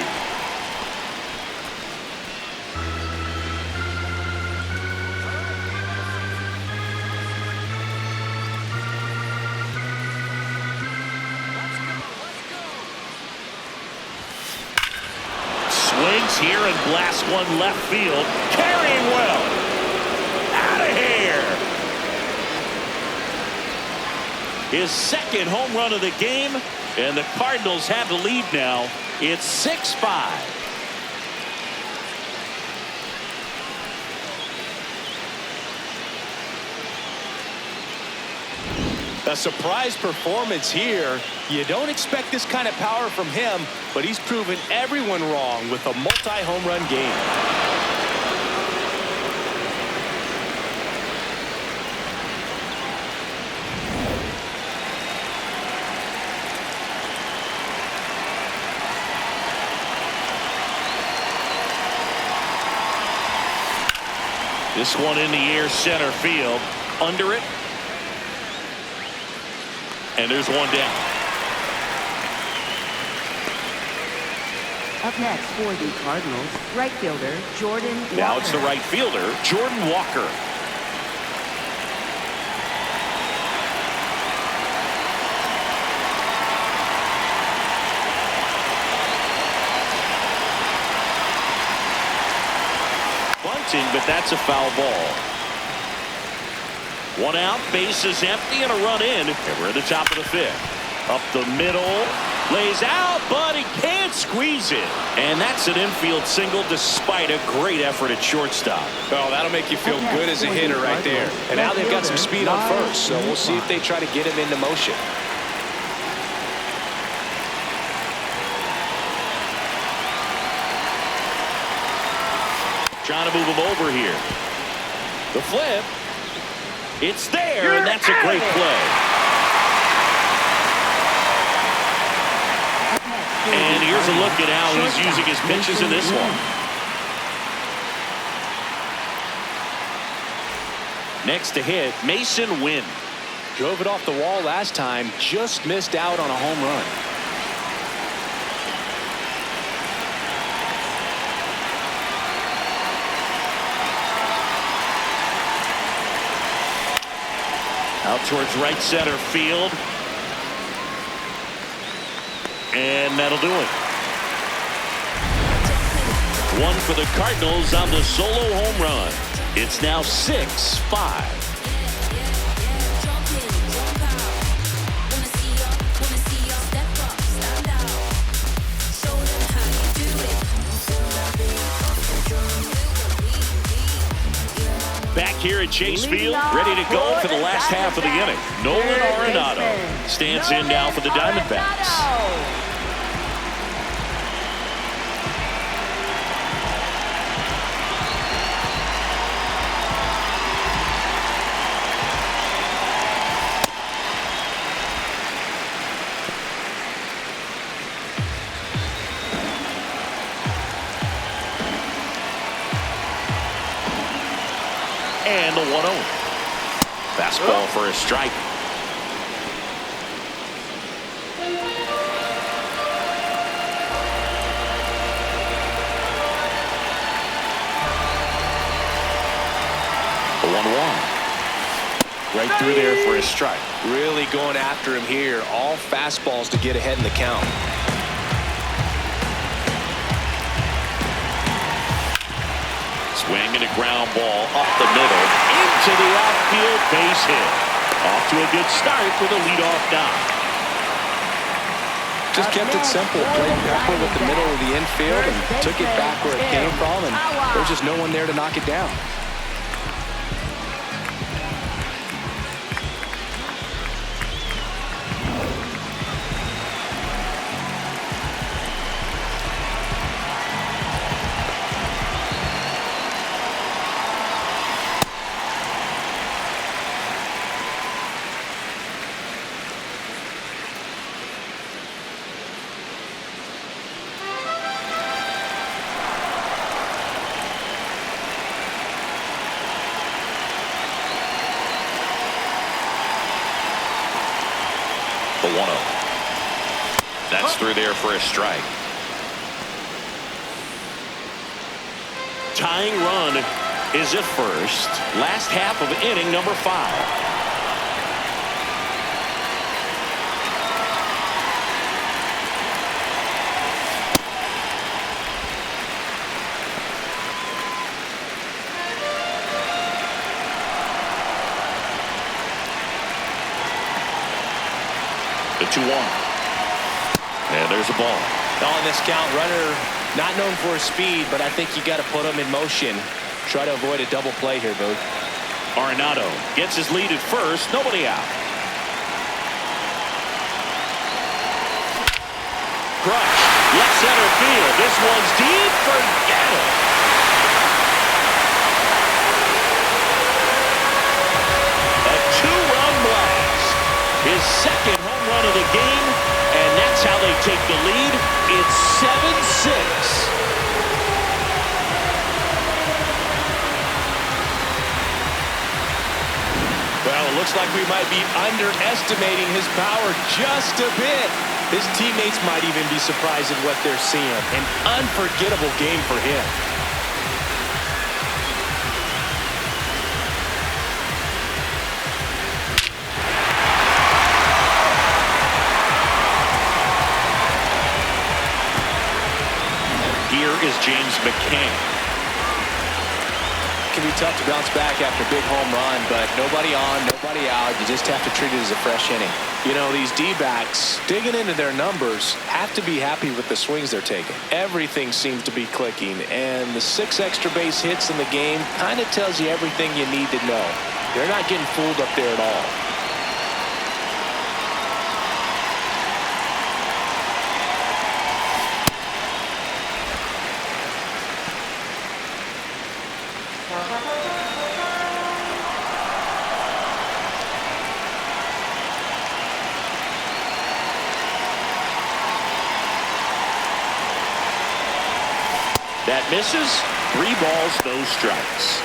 Swings here and blasts one left field. Carrying well. Out of here. His 2nd home run of the game, and the Cardinals have the lead now. It's 6-5. A surprise performance here. You don't expect this kind of power from him, but he's proven everyone wrong with a multi-home run game. This one in the air, center field. Under it. And there's one down. Up next for the Cardinals, right fielder Jordan Walker. Now it's the right fielder, Jordan Walker. Bunting, but that's a foul ball. 1 out, bases empty, and a run in. And we're at the top of the 5th. Up the middle, lays out, but he can't squeeze it. And that's an infield single despite a great effort at shortstop. Oh, that'll make you feel good as a hitter right there. And now they've got some speed on first, so we'll see if they try to get him into motion. Trying to move him over here. The flip. It's there, and that's a great play. And here's a look at how he's using his pitches in this one. Next to hit, Mason Wynn. Drove it off the wall last time, just missed out on a home run. Out towards right center field. And that'll do it. 1 for the Cardinals on the solo home run. It's now 6-5. Back here at Chase Field, ready to go for the last half of the inning. Nolan Arenado stands in now for the Diamondbacks. And the 1-0. Fastball for a strike. The 1-1. Right through there for a strike. Really going after him here. All fastballs to get ahead in the count. Swing and a ground ball up the middle into the outfield, base hit. Off to a good start with a leadoff knock. Just kept it simple. Played backward with the middle of the infield and took it back where it came from, and there's just no one there to knock it down. The 1-0. That's through there for a strike. Tying run is at first. Last half of inning number 5. The 2-1. And there's a ball. On this count, runner not known for his speed, but I think you got to put him in motion. Try to avoid a double play here, Booth. Arenado gets his lead at first. Nobody out. Crush. Left center field. This one's deep. Forget it. A 2-run blast. His second home run of the game, and that's how they take the lead. It's 7-6. Well, it looks like we might be underestimating his power just a bit. His teammates might even be surprised at what they're seeing. An unforgettable game for him. Here is James McCann. It can be tough to bounce back after a big home run, but nobody on, nobody out. You just have to treat it as a fresh inning. You know, these D-backs, digging into their numbers, have to be happy with the swings they're taking. Everything seems to be clicking, and the 6 extra base hits in the game kind of tells you everything you need to know. They're not getting fooled up there at all. That misses. 3 balls, no strikes.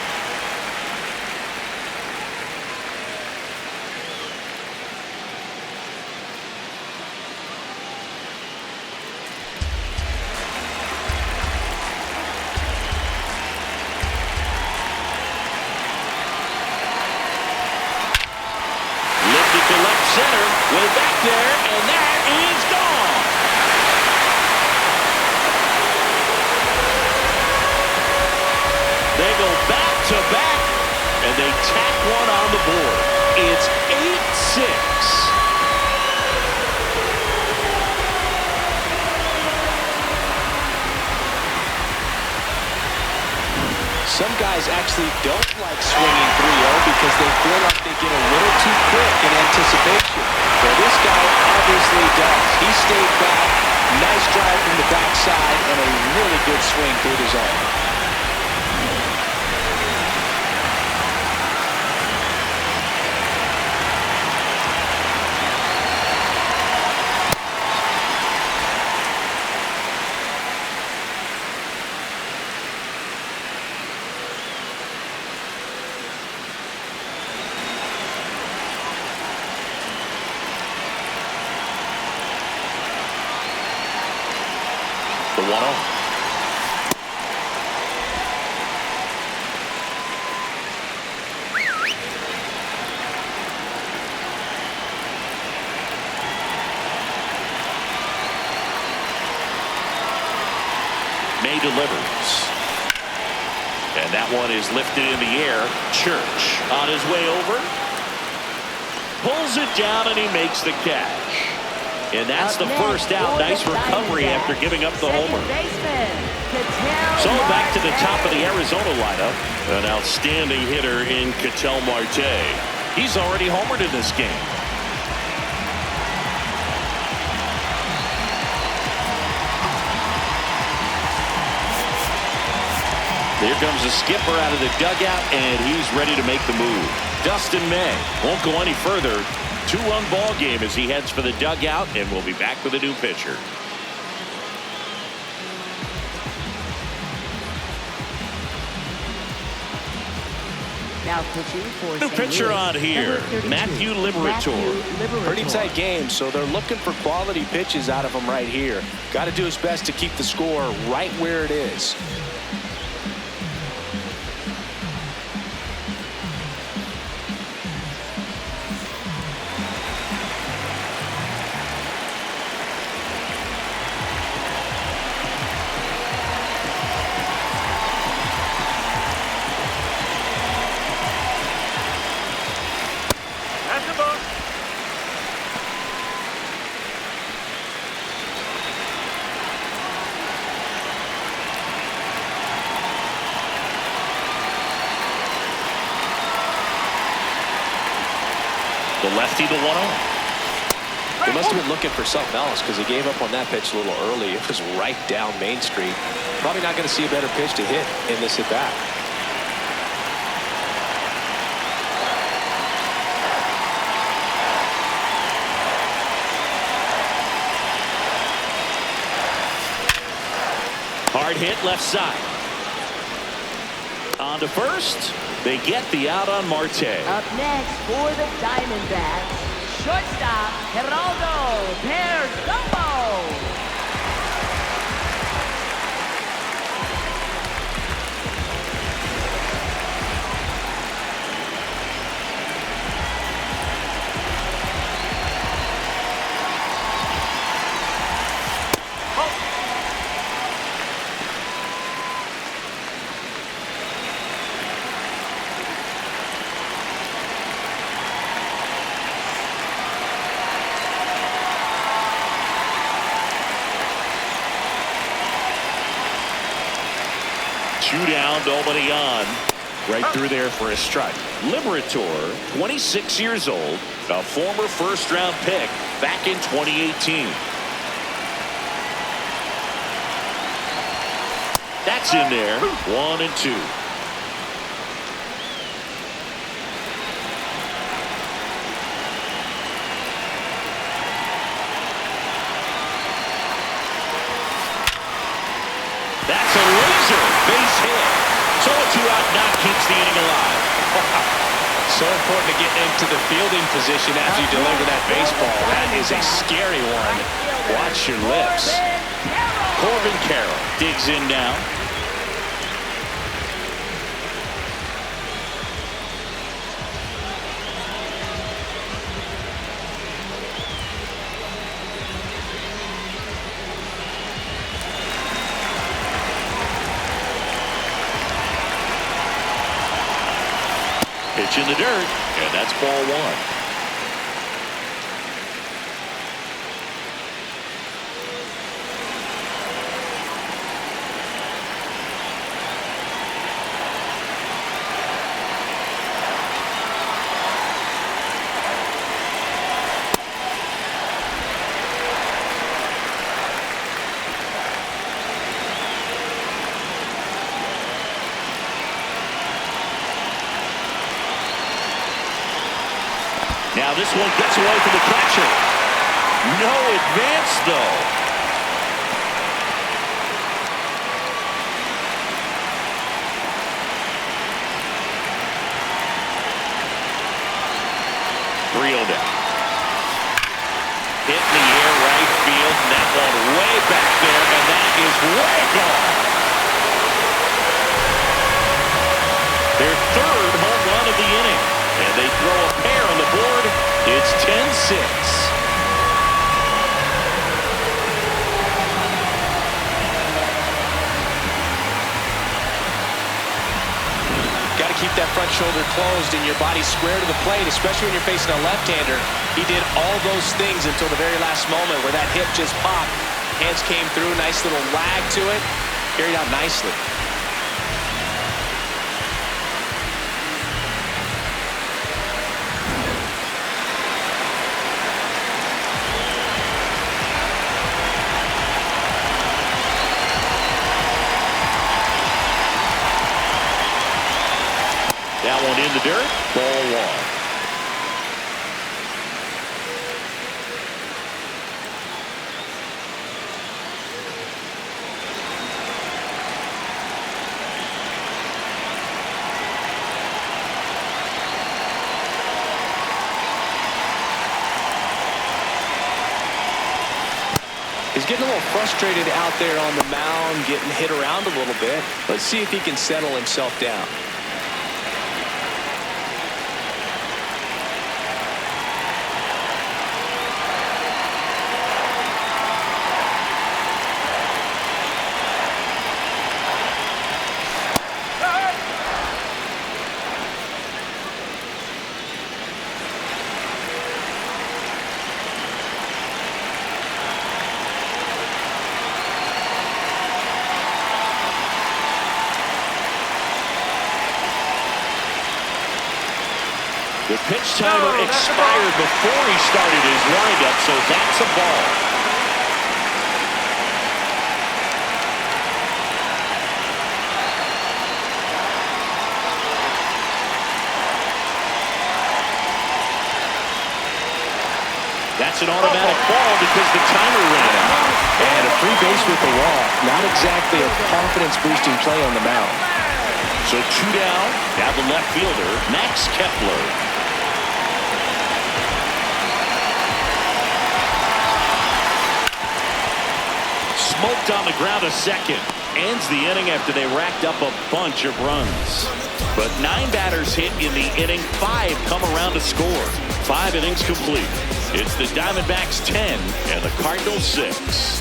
Lifted to left center. Way back there, and that is gone. They go back-to-back, and they tack one on the board. It's 8-6. Some guys actually don't like swinging 3-0 because they feel like they get a little too quick in anticipation. Well, this guy obviously does. He stayed back, nice drive from the backside, and a really good swing through the zone. 1-0. May delivers. And that one is lifted in the air. Church on his way over. Pulls it down and he makes the catch. And that's the first out. Nice recovery after giving up the homer. So back to the top of the Arizona lineup. An outstanding hitter in Ketel Marte. He's already homered in this game. Here comes the skipper out of the dugout, and he's ready to make the move. Dustin May won't go any further. 2-run ball game as he heads for the dugout, and we'll be back with a new pitcher. Now pitching for New pitcher on here, Matthew Liberatore. Pretty tight game, so they're looking for quality pitches out of him right here. Got to do his best to keep the score right where it is. The lefty, the 1-0. They must have been looking for something else because he gave up on that pitch a little early. It was right down Main Street. Probably not going to see a better pitch to hit in this at bat. Hard hit left side. On to first. They get the out on Marte. Up next for the Diamondbacks, shortstop Geraldo Perdomo. Two down, nobody on. Right through there for a strike. Liberatore, 26 years old, a former first-round pick back in 2018. That's in there. 1-2. That's a laser base hit. So a 2-out knock keeps the inning alive. So important to get into the fielding position as you deliver that baseball. That is a scary one. Watch your lips. Corbin Carroll digs in now. Pitch in the dirt, and that's ball one. Now this one gets away from the catcher. No advance, though. Reeled out. Hit in the air right field. And that one way back there. And that is Fuego. Their third home run of the inning. And they throw a pair on the board. It's 10-6. Got to keep that front shoulder closed and your body square to the plate, especially when you're facing a left-hander. He did all those things until the very last moment where that hip just popped. Hands came through, nice little lag to it. Carried out nicely. That one in the dirt. Ball one. He's getting a little frustrated out there on the mound, getting hit around a little bit. Let's see if he can settle himself down. The pitch timer expired before he started his windup, so that's a ball. That's an automatic ball because the timer ran out. And a free base with the walk. Not exactly a confidence-boosting play on the mound. So two down. Now the left fielder, Max Kepler. Smoked on the ground a second. Ends the inning after they racked up a bunch of runs. But 9 batters hit in the inning. 5 come around to score. 5 innings complete. It's the Diamondbacks 10 and the Cardinals 6.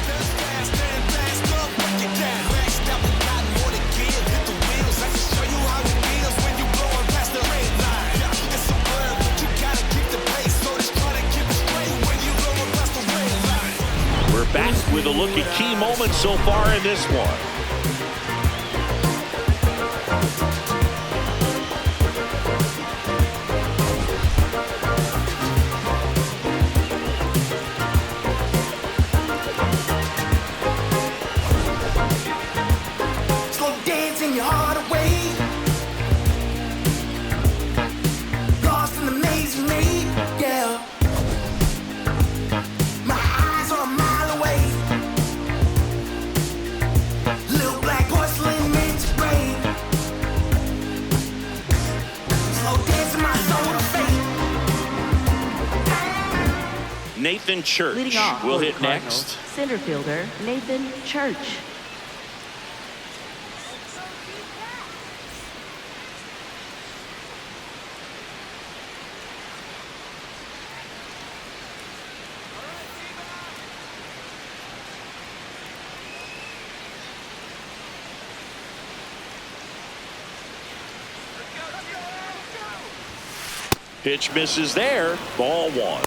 Back with a look at key moments so far in this one. Slow dancing your heart away. Lost in the maze you made, yeah. Nathan Church will hit next. Center fielder Nathan Church. Pitch misses there. Ball one.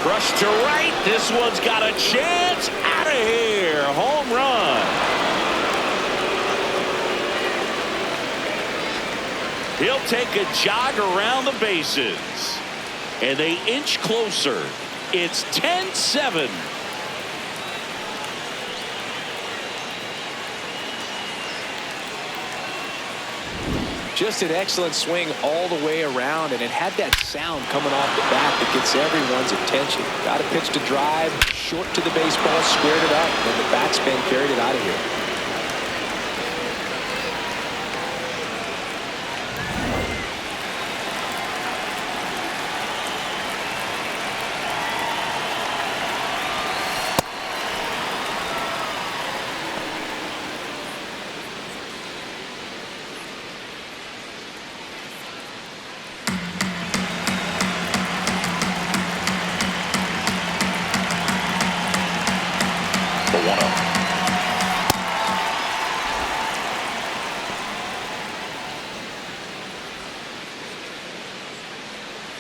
Crushed to right. This one's got a chance. Out of here. Home run. He'll take a jog around the bases. And they inch closer. It's 10-7. Just an excellent swing all the way around, and it had that sound coming off the bat that gets everyone's attention. Got a pitch to drive, short to the baseball, squared it up, and the batsman carried it out of here.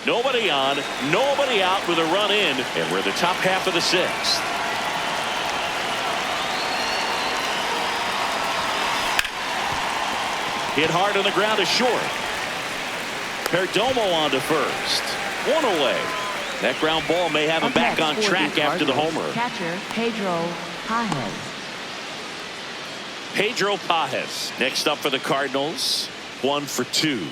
Nobody on, nobody out with a run in, and we're the top half of the sixth. Hit hard on the ground is short. Perdomo on to first. One away. That ground ball may have him back on track after the homer. Catcher Pedro Pfaadt. Pedro Pfaadt next up for the Cardinals. 1 for 2.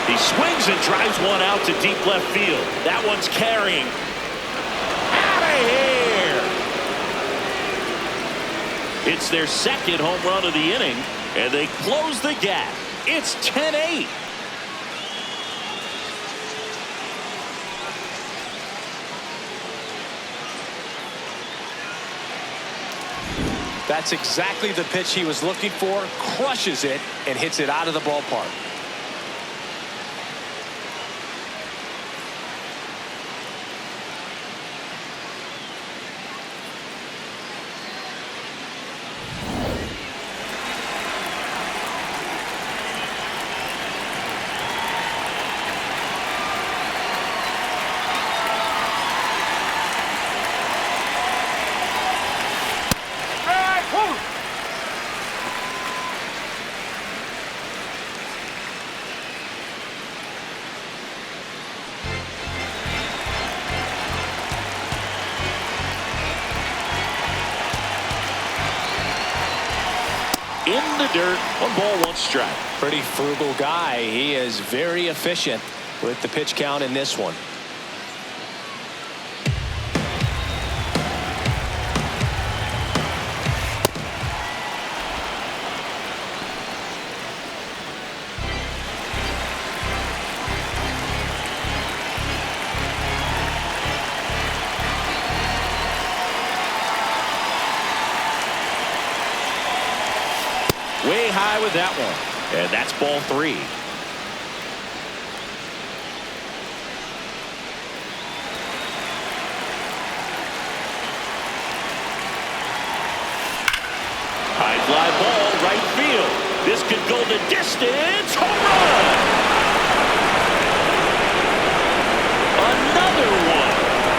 He swings and drives one out to deep left field. That one's carrying. Out of here! It's their second home run of the inning, and they close the gap. It's 10-8. That's exactly the pitch he was looking for. Crushes it and hits it out of the ballpark. In the dirt, 1 ball, 1 strike. Pretty frugal guy. He is very efficient with the pitch count in this one. Way high with that one. And that's ball 3. High fly ball, right field. This could go the distance. Home run! Another one.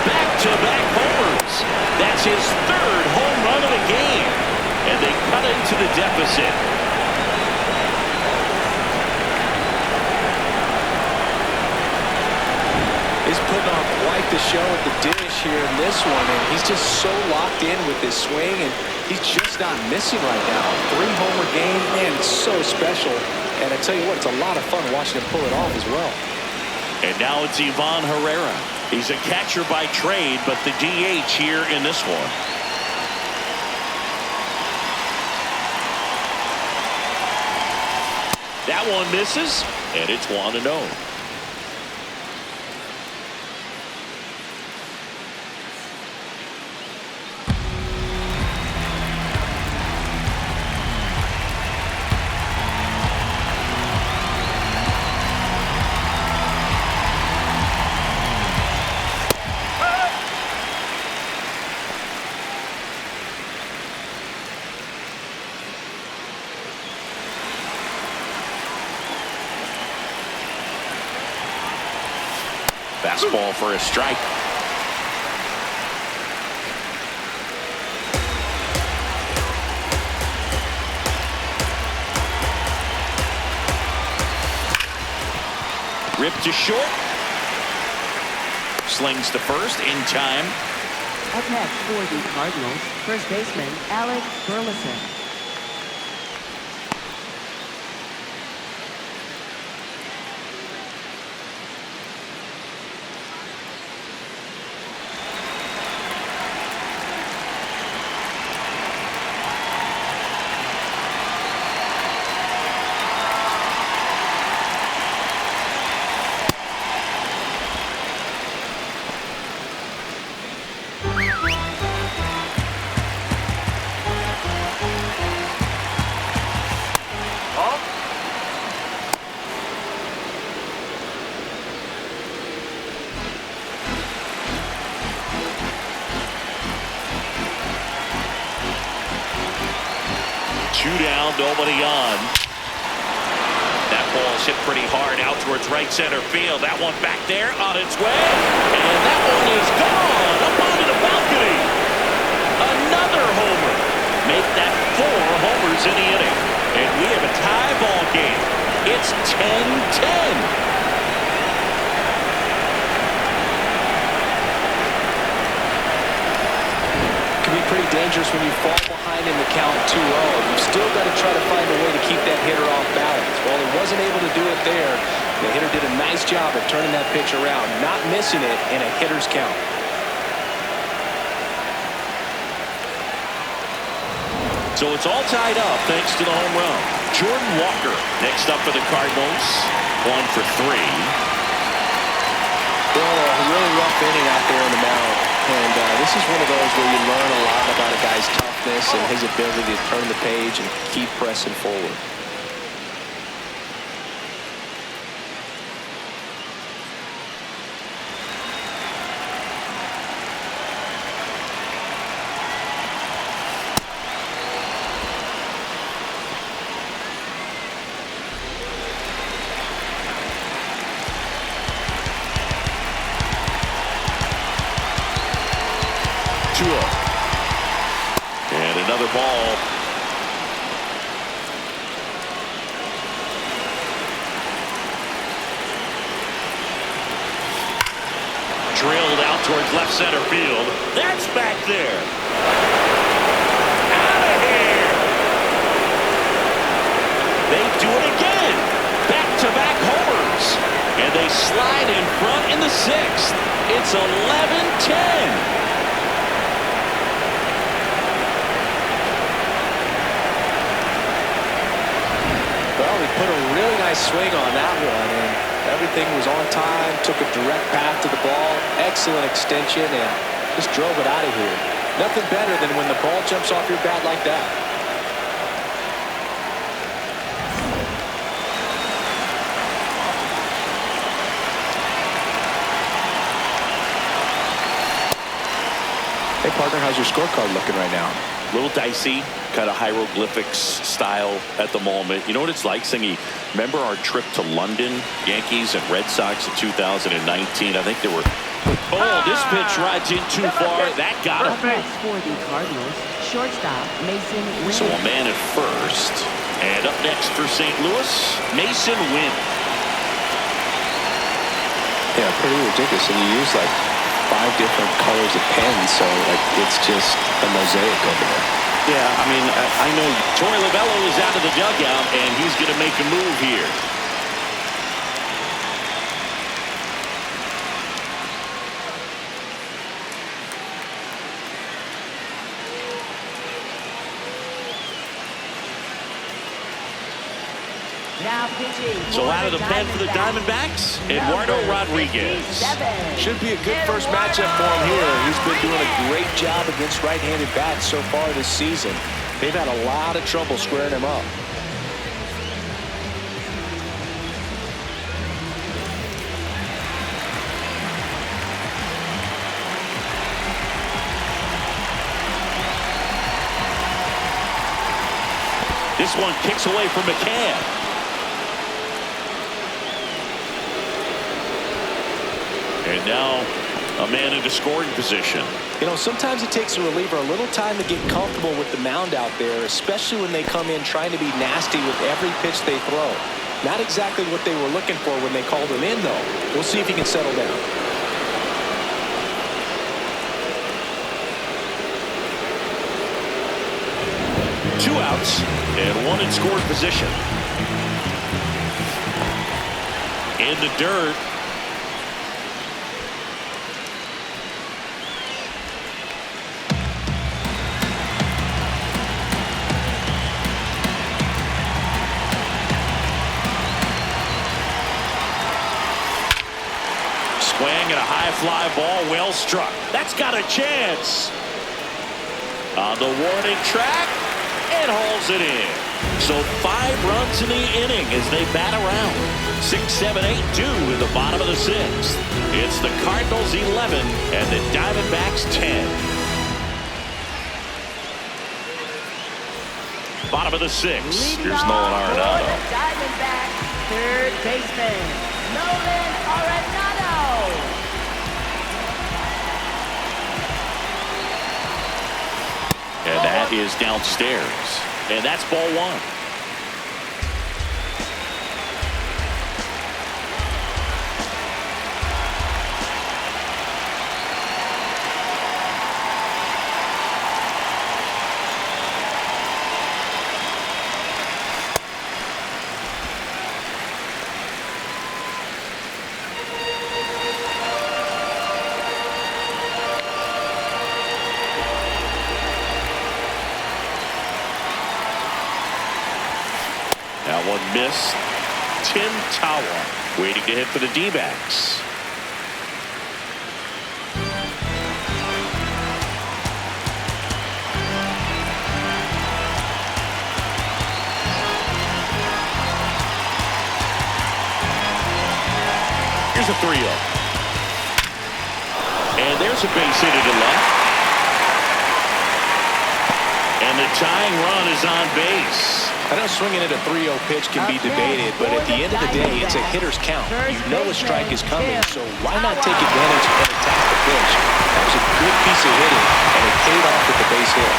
Back-to-back homers. That's his 3rd home run of the game. And they cut into the deficit. He's putting on quite the show at the dish here in this one, and he's just so locked in with this swing, and he's just not missing right now. 3-homer game, man, it's so special. And I tell you what, it's a lot of fun watching him pull it off as well. And now it's Ivan Herrera. He's a catcher by trade, but the DH here in this one. That one misses, and it's 1-0. Fastball for a strike. Ripped to short. Slings to first in time. Up next for the Cardinals, first baseman Alec Burleson. Two down, nobody on. That ball's hit pretty hard out towards right center field. That one back there on its way. And that one is gone up onto the balcony. Another homer. Make that 4 homers in the inning. And we have a tie ball game. It's 10-10. Pretty dangerous when you fall behind in the count 2-0. You've still got to try to find a way to keep that hitter off balance. While he wasn't able to do it there, the hitter did a nice job of turning that pitch around, not missing it in a hitter's count. So it's all tied up thanks to the home run. Jordan Walker next up for the Cardinals. 1 for 3. Well, a really rough inning out there in the mound. And this is one of those where you learn a lot about a guy's toughness and his ability to turn the page and keep pressing forward. And another ball. Drilled out towards left center field. That's back there. Out of here. They do it again. Back-to-back homers. And they slide in front in the 6th. It's 11-10. Well, he put a really nice swing on that one, and everything was on time, took a direct path to the ball, excellent extension, and just drove it out of here. Nothing better than when the ball jumps off your bat like that. Hey, partner, how's your scorecard looking right now? A little dicey, kind of hieroglyphics style at the moment. You know what it's like, Singy? Remember our trip to London, Yankees and Red Sox in 2019? I think there were... Oh, this pitch rides in too far. That got him. Next for the Cardinals, shortstop Mason Wynn. So a man at first. And up next for St. Louis, Mason Wynn. Yeah, pretty ridiculous. And you use like 5 different colors of pens, so like it's just a mosaic over there. Yeah, I mean, I know Torey Lovullo is out of the dugout, and he's going to make a move here. Now pitching. So out of the pen for the Diamondbacks, Eduardo Rodriguez. Should be a good first matchup for him here. He's been doing a great job against right-handed bats so far this season. They've had a lot of trouble squaring him up. This one kicks away from McCann. And now a man into scoring position. You know, sometimes it takes a reliever a little time to get comfortable with the mound out there, especially when they come in trying to be nasty with every pitch they throw. Not exactly what they were looking for when they called him in, though. We'll see if he can settle down. Two outs and one in scoring position. In the dirt. Swing and a high fly ball, well struck. That's got a chance. On the warning track, and hauls it in. So 5 runs in the inning as they bat around. 6, 7, 8, 2 in the bottom of the 6th. It's the Cardinals 11 and the Diamondbacks 10. Bottom of the 6th. Here's Nolan Arenado. The Diamondbacks, third baseman, Nolan Arenado. And that is downstairs. And that's ball 1. That one missed. Tim Tawa waiting to hit for the D-backs. Here's a 3-0. And there's a base hit to left. And the tying run is on base. I know swinging at a 3-0 pitch can be debated, but at the end of the day, it's a hitter's count. You know a strike is coming, so why not take advantage and attack the pitch? That was a good piece of hitting, and it paid off with the base hit.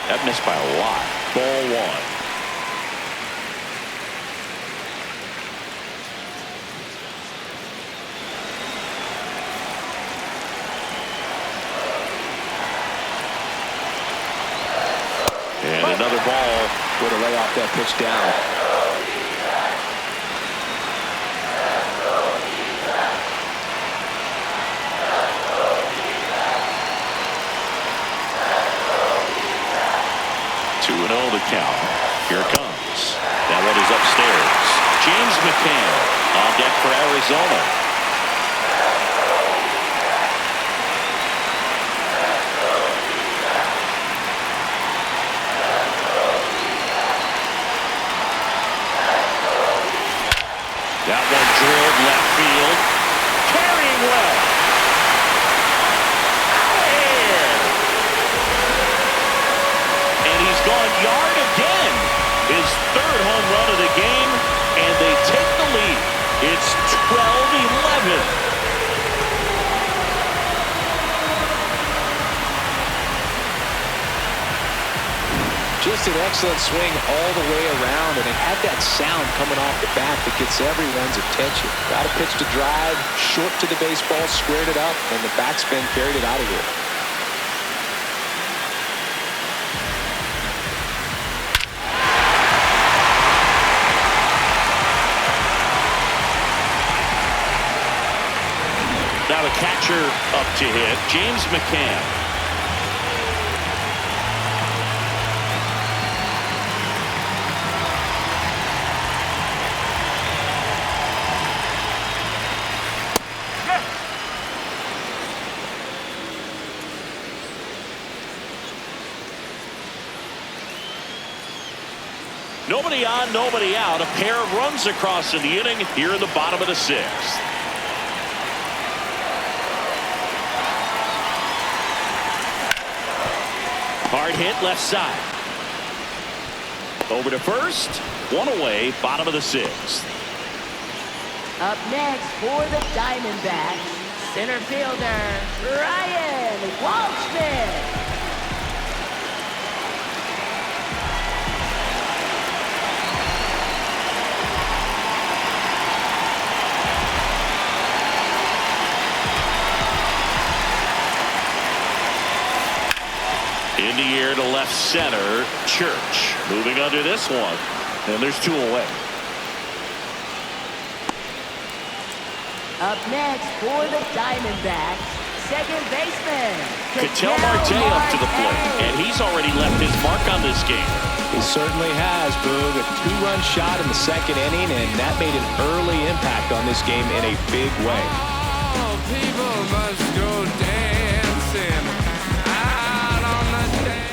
That missed by a lot. Ball 1. And another ball. Way to lay off that pitch down. The count. Here it comes. That one is upstairs. James McCann on deck for Arizona. That one drilled left field. Carrying well. Gone yard again. His 3rd home run of the game, and they take the lead. It's 12-11. Just an excellent swing all the way around, and it had that sound coming off the bat that gets everyone's attention. Got a pitch to drive, short to the baseball, squared it up, and the backspin carried it out of here. Now the catcher up to hit, James McCann. Nobody on, nobody out. A pair of runs across in the inning here in the bottom of the 6th. Hard hit left side. Over to first. One away, bottom of the sixth. Up next for the Diamondbacks, center fielder, Ryan Walshman. In the air to left center, Church. Moving under this one. And there's two away. Up next for the Diamondbacks, second baseman, Ketel Marte up to the plate. And he's already left his mark on this game. He certainly has, Boog. A two-run shot in the second inning, and that made an early impact on this game in a big way. Oh, people must go dancing out on the dance.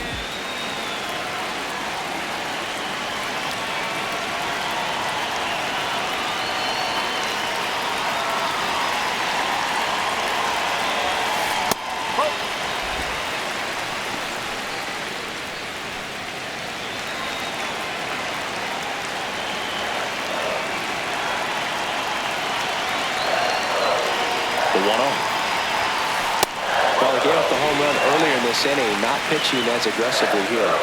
The 1-0. Well, he gave up the home run earlier in this inning, not pitching as aggressively here.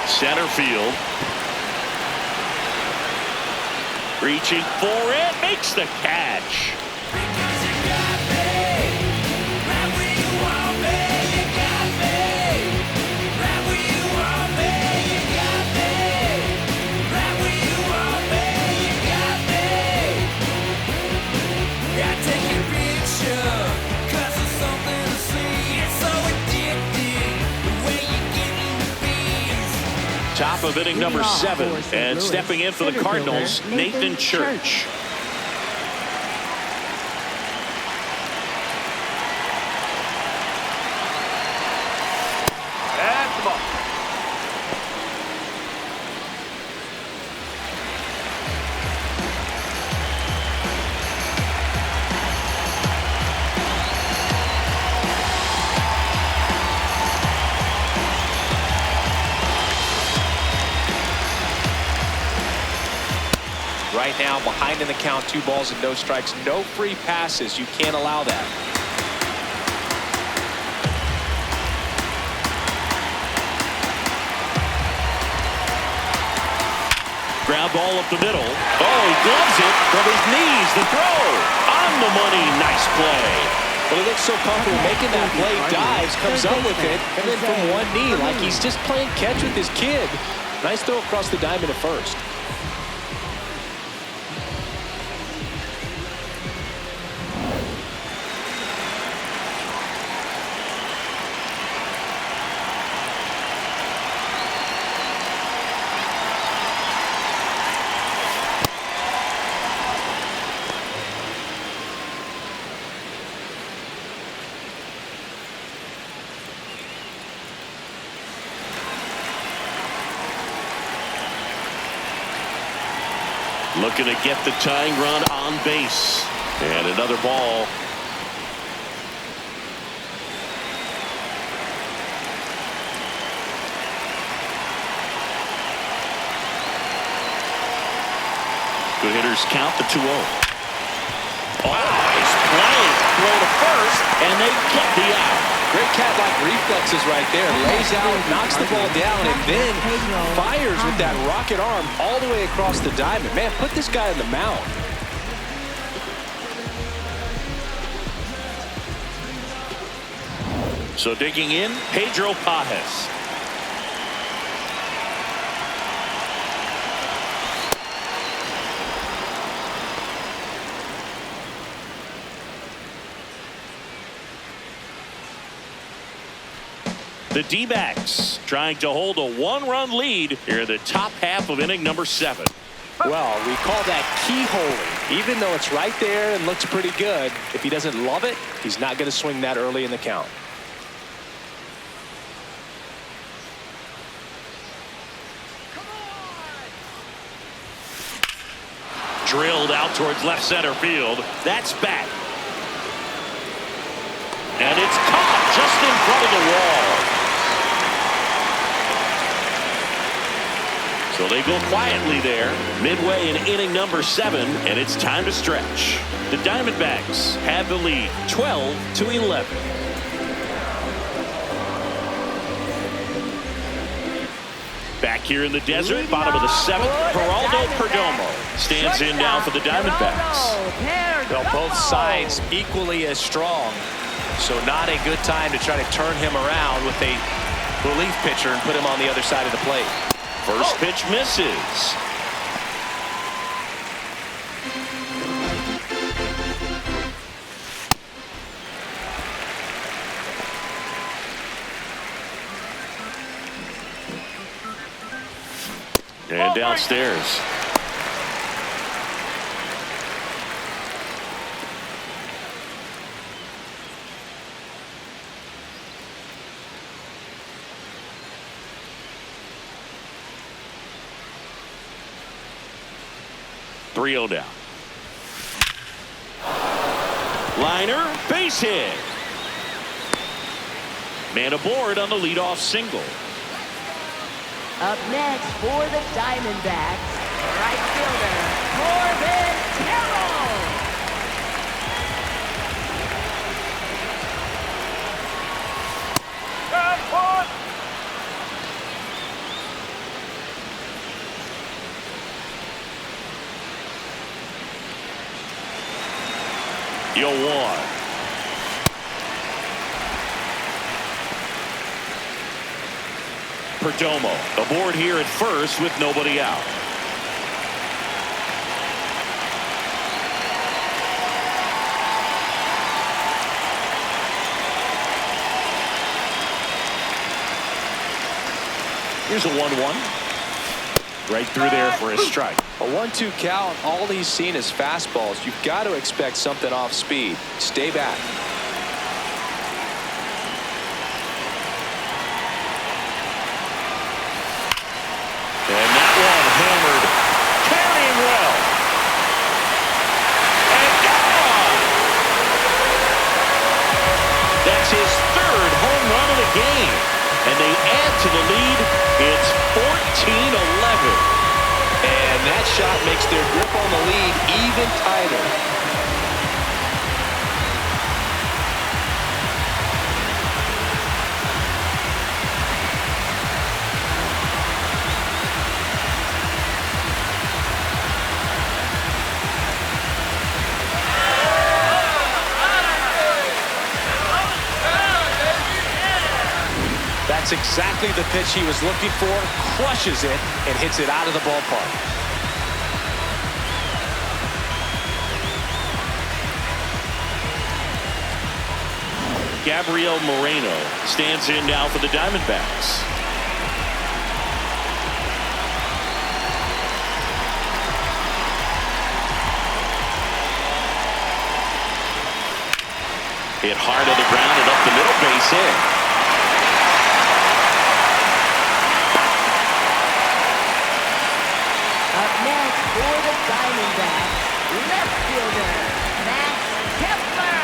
Center field. Reaching for it. Makes the catch. Top of inning number 7, and stepping in for the Cardinals, Nathan Church. That's the ball. Right now, behind in the count, 2 balls and no strikes. No free passes. You can't allow that. Ground ball up the middle. Oh, he gloves it from his knees. The throw on the money. Nice play. Well, he looks so comfortable making that play. Dives, comes up with it, and then from one knee, like he's just playing catch with his kid. Nice throw across the diamond at first. Looking to get the tying run on base. And another ball. Good hitters count the 2-0. Oh, nice play. Throw to first, and they get the out. Great cat-like reflexes right there. Lays out, knocks the ball down, and then fires with that rocket arm all the way across the diamond. Man, put this guy in the mound. So digging in, Pedro Pfaadt. The D-backs trying to hold a one-run lead here in the top half of inning number 7. Well, we call that keyholing. Even though it's right there and looks pretty good, if he doesn't love it, he's not going to swing that early in the count. Drilled out towards left center field. That's back. And it's caught just in front of the wall. So they go quietly there, midway in inning number 7, and it's time to stretch. The Diamondbacks have the lead, 12-11. Back here in the desert, bottom of the 7th, Geraldo Perdomo stands in now for the Diamondbacks. Well, both sides equally as strong, so not a good time to try to turn him around with a relief pitcher and put him on the other side of the plate. First pitch misses. And downstairs. Three-0 down. Liner, base hit. Man aboard on the leadoff single. Up next for the Diamondbacks, right fielder, Corbin Carroll. Yo, 1. Perdomo aboard here at first with nobody out. Here's a 1-1. Right through there for a strike. A 1-2 count. All he's seen is fastballs. You've got to expect something off speed. Stay back. And that one hammered, carrying well. And gone! That's his 3rd home run of the game. And they add to the lead. It's 14-11. And that shot makes their grip on the lead even tighter. That's exactly the pitch he was looking for, crushes it, and hits it out of the ballpark. Gabriel Moreno stands in now for the Diamondbacks. Hit hard on the ground and up the middle, base hit. Up next for the Diamondbacks, left fielder, Max Kepler.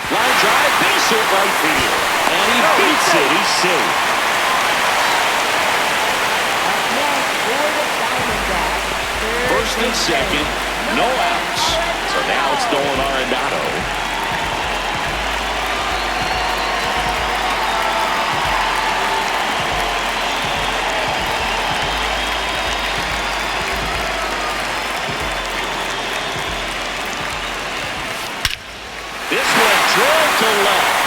Line drive, base hit right field. And he beats it, he's safe. First and second, no outs. So now it's Nolan Arenado. This one drilled to left.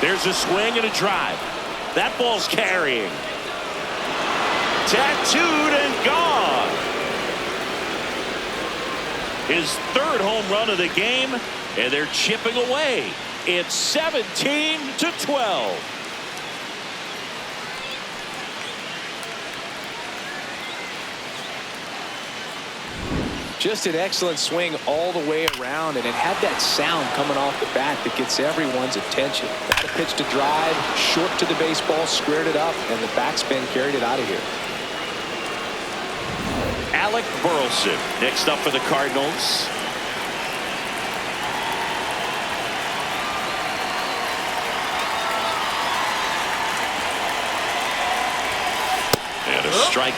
There's a swing and a drive. That ball's carrying. Tattooed and gone. His third home run of the game, and they're chipping away. It's 17-12. Just an excellent swing all the way around, and it had that sound coming off the bat that gets everyone's attention. Got a pitch to drive, short to the baseball, squared it up, and the backspin carried it out of here. Alec Burleson next up for the Cardinals. And a strike.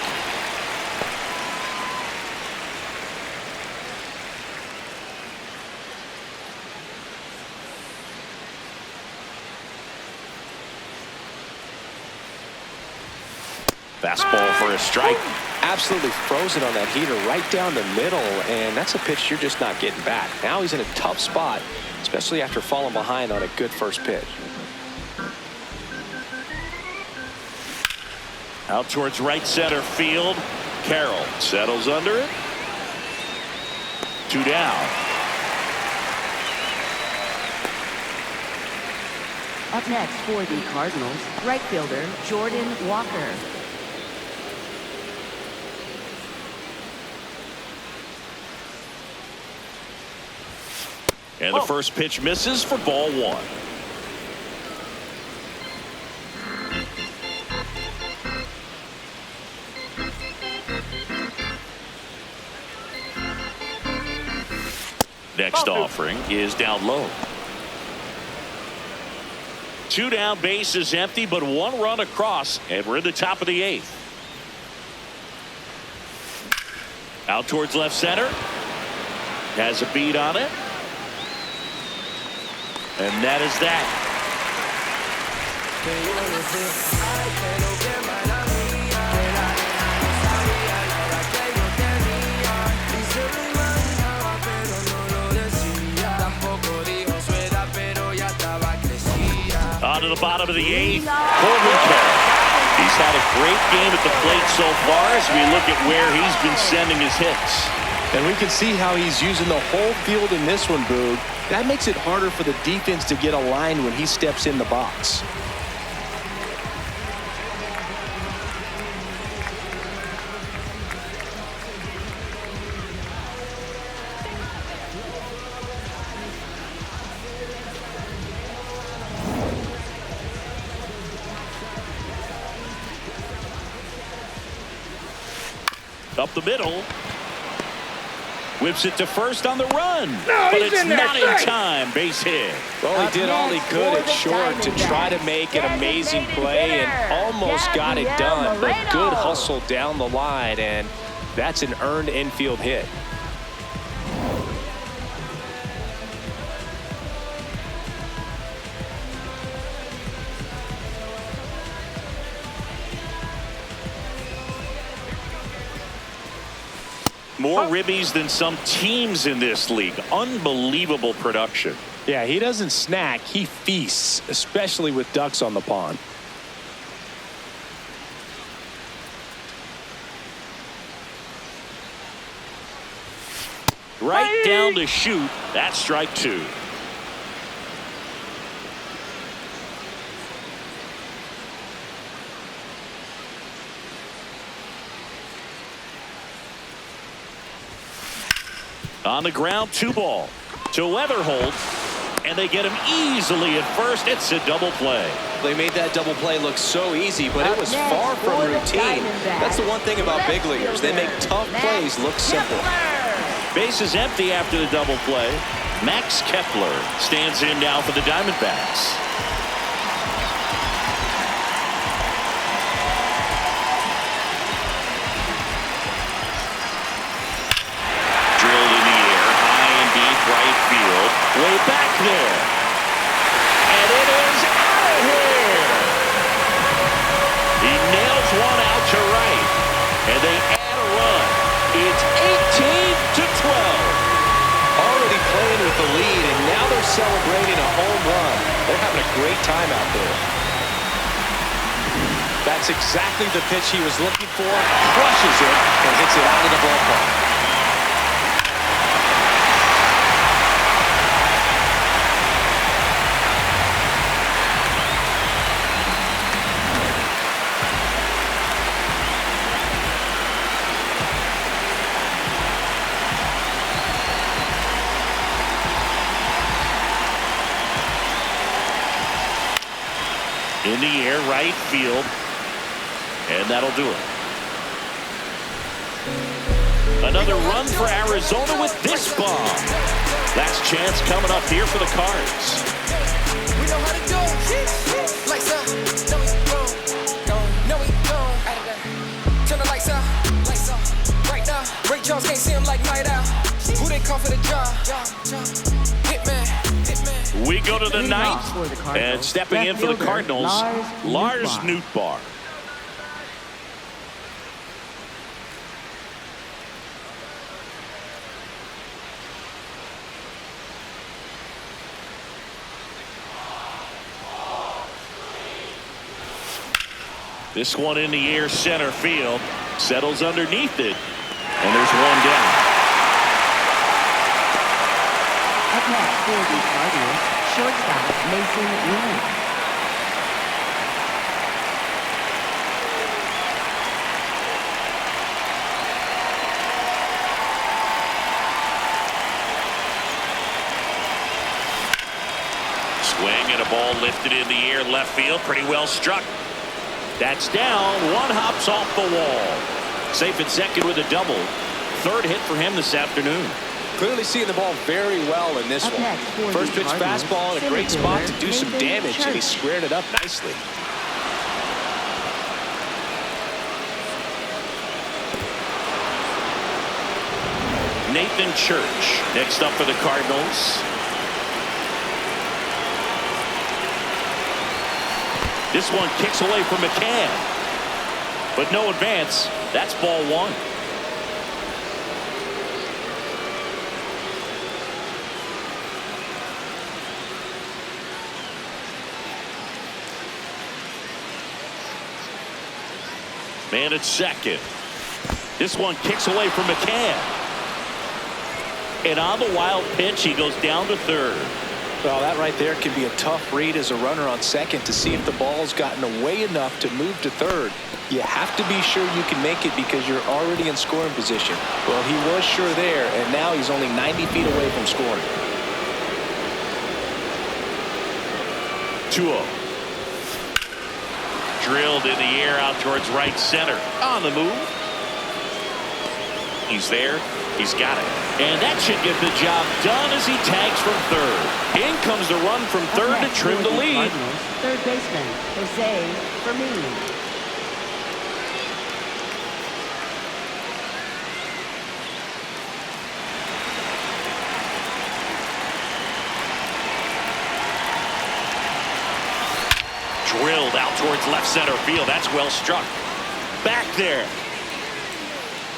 Fastball for a strike. Absolutely frozen on that heater right down the middle, and that's a pitch you're just not getting back. Now he's in a tough spot, especially after falling behind on a good first pitch. Out towards right center field. Carroll settles under it. 2 down. Up next for the Cardinals, right fielder Jordan Walker. And the first pitch misses for ball 1. Next offering is down low. 2 down, base is empty, but 1 run across, and we're in the top of the 8th. Out towards left center. Has a beat on it. And that is that. On to the bottom of the 8th, Corbin Carroll. He's had a great game at the plate so far as we look at where he's been sending his hits. And we can see how he's using the whole field in this one, Boog. That makes it harder for the defense to get aligned when he steps in the box. Up the middle. Whips it to first on the run. But it's not in time. Base hit. Well, he did all he could at short to try to make an amazing play and almost got it done. But good hustle down the line, and that's an earned infield hit. More ribbies than some teams in this league. Unbelievable production. Yeah, he doesn't snack, he feasts, especially with ducks on the pond. Right down to shoot. That's strike 2. On the ground, 2 ball to Weatherholt, and they get him easily at first. It's a double play. They made that double play look so easy, but it was far from routine. That's the one thing about big leaguers. They make tough plays look simple. Base is empty after the double play. Max Kepler stands in now for the Diamondbacks. Way back there. And it is out of here. He nails one out to right. And they add a run. It's 18-12. Already playing with the lead, and now they're celebrating a home run. They're having a great time out there. That's exactly the pitch he was looking for. Crushes it and hits it out of the ballpark. In the air, right field. And that'll do it. Another run for Arizona with this bomb. Last chance coming up here for the Cards. We know how to do it. Lights up. No, we gone. No, we gone. Turn the lights out. Lights up. Right now. Ray Jones can't see him like night out. Who they call for the job? Hitman. Hitman. We go to the ninth. And stepping in for the Cardinals, Lars Nootbaar. This one in the air, center field. Settles underneath it. And there's one down. Up next for the Cardinals, shortstop Mason Williams. Swing and a ball lifted in the air, left field, pretty well struck. That's down. One hops off the wall. Safe at second with a double. Third hit for him this afternoon. Clearly seeing the ball very well in this one. First pitch fastball in a great spot to do some damage, and he squared it up nicely. Nathan Church next up for the Cardinals. This one kicks away from McCann. But no advance. That's ball one. Man at second. This one kicks away from McCann. And on the wild pitch, he goes down to third. Well, that right there can be a tough read as a runner on second to see if the ball's gotten away enough to move to third. You have to be sure you can make it because you're already in scoring position. Well, he was sure there, and now he's only 90 feet away from scoring. 2-0. Drilled in the air out towards right center. On the move. He's there. He's got it. And that should get the job done as he tags from third. In comes the run from third to trim the lead. Third baseman, Jose Fermin. Drilled out towards left center field. That's well struck. Back there.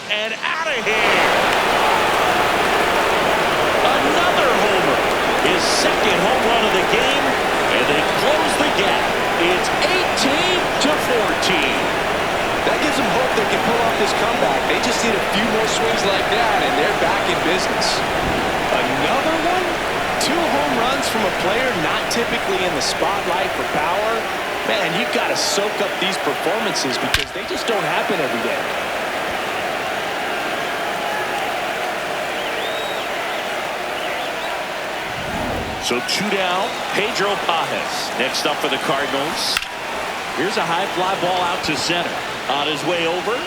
And out of here. Another homer. His second home run of the game. And they close the gap. It's 18-14. That gives them hope they can pull off this comeback. They just need a few more swings like that, and they're back in business. Another one? 2 home runs from a player not typically in the spotlight for power. Man, you've got to soak up these performances because they just don't happen every day. So 2 down. Pedro Pfaadt next up for the Cardinals. Here's a high fly ball out to center. On his way over.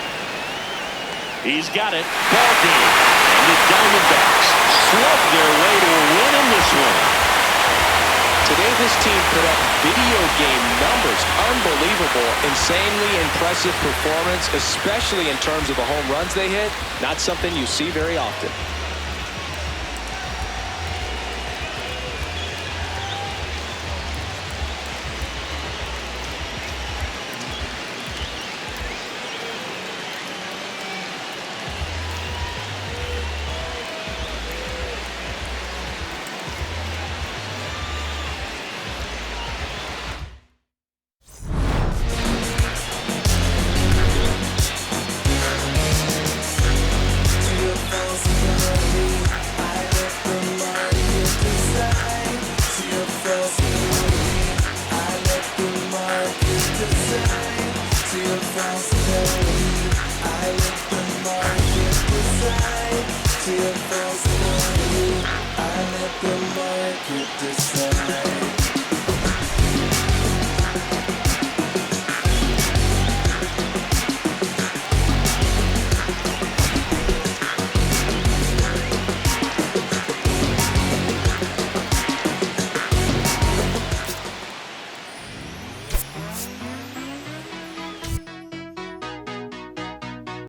He's got it. Ball game. And the Diamondbacks slug their way to a win in this one. Today this team put up video game numbers. Unbelievable, insanely impressive performance, especially in terms of the home runs they hit. Not something you see very often. could decide.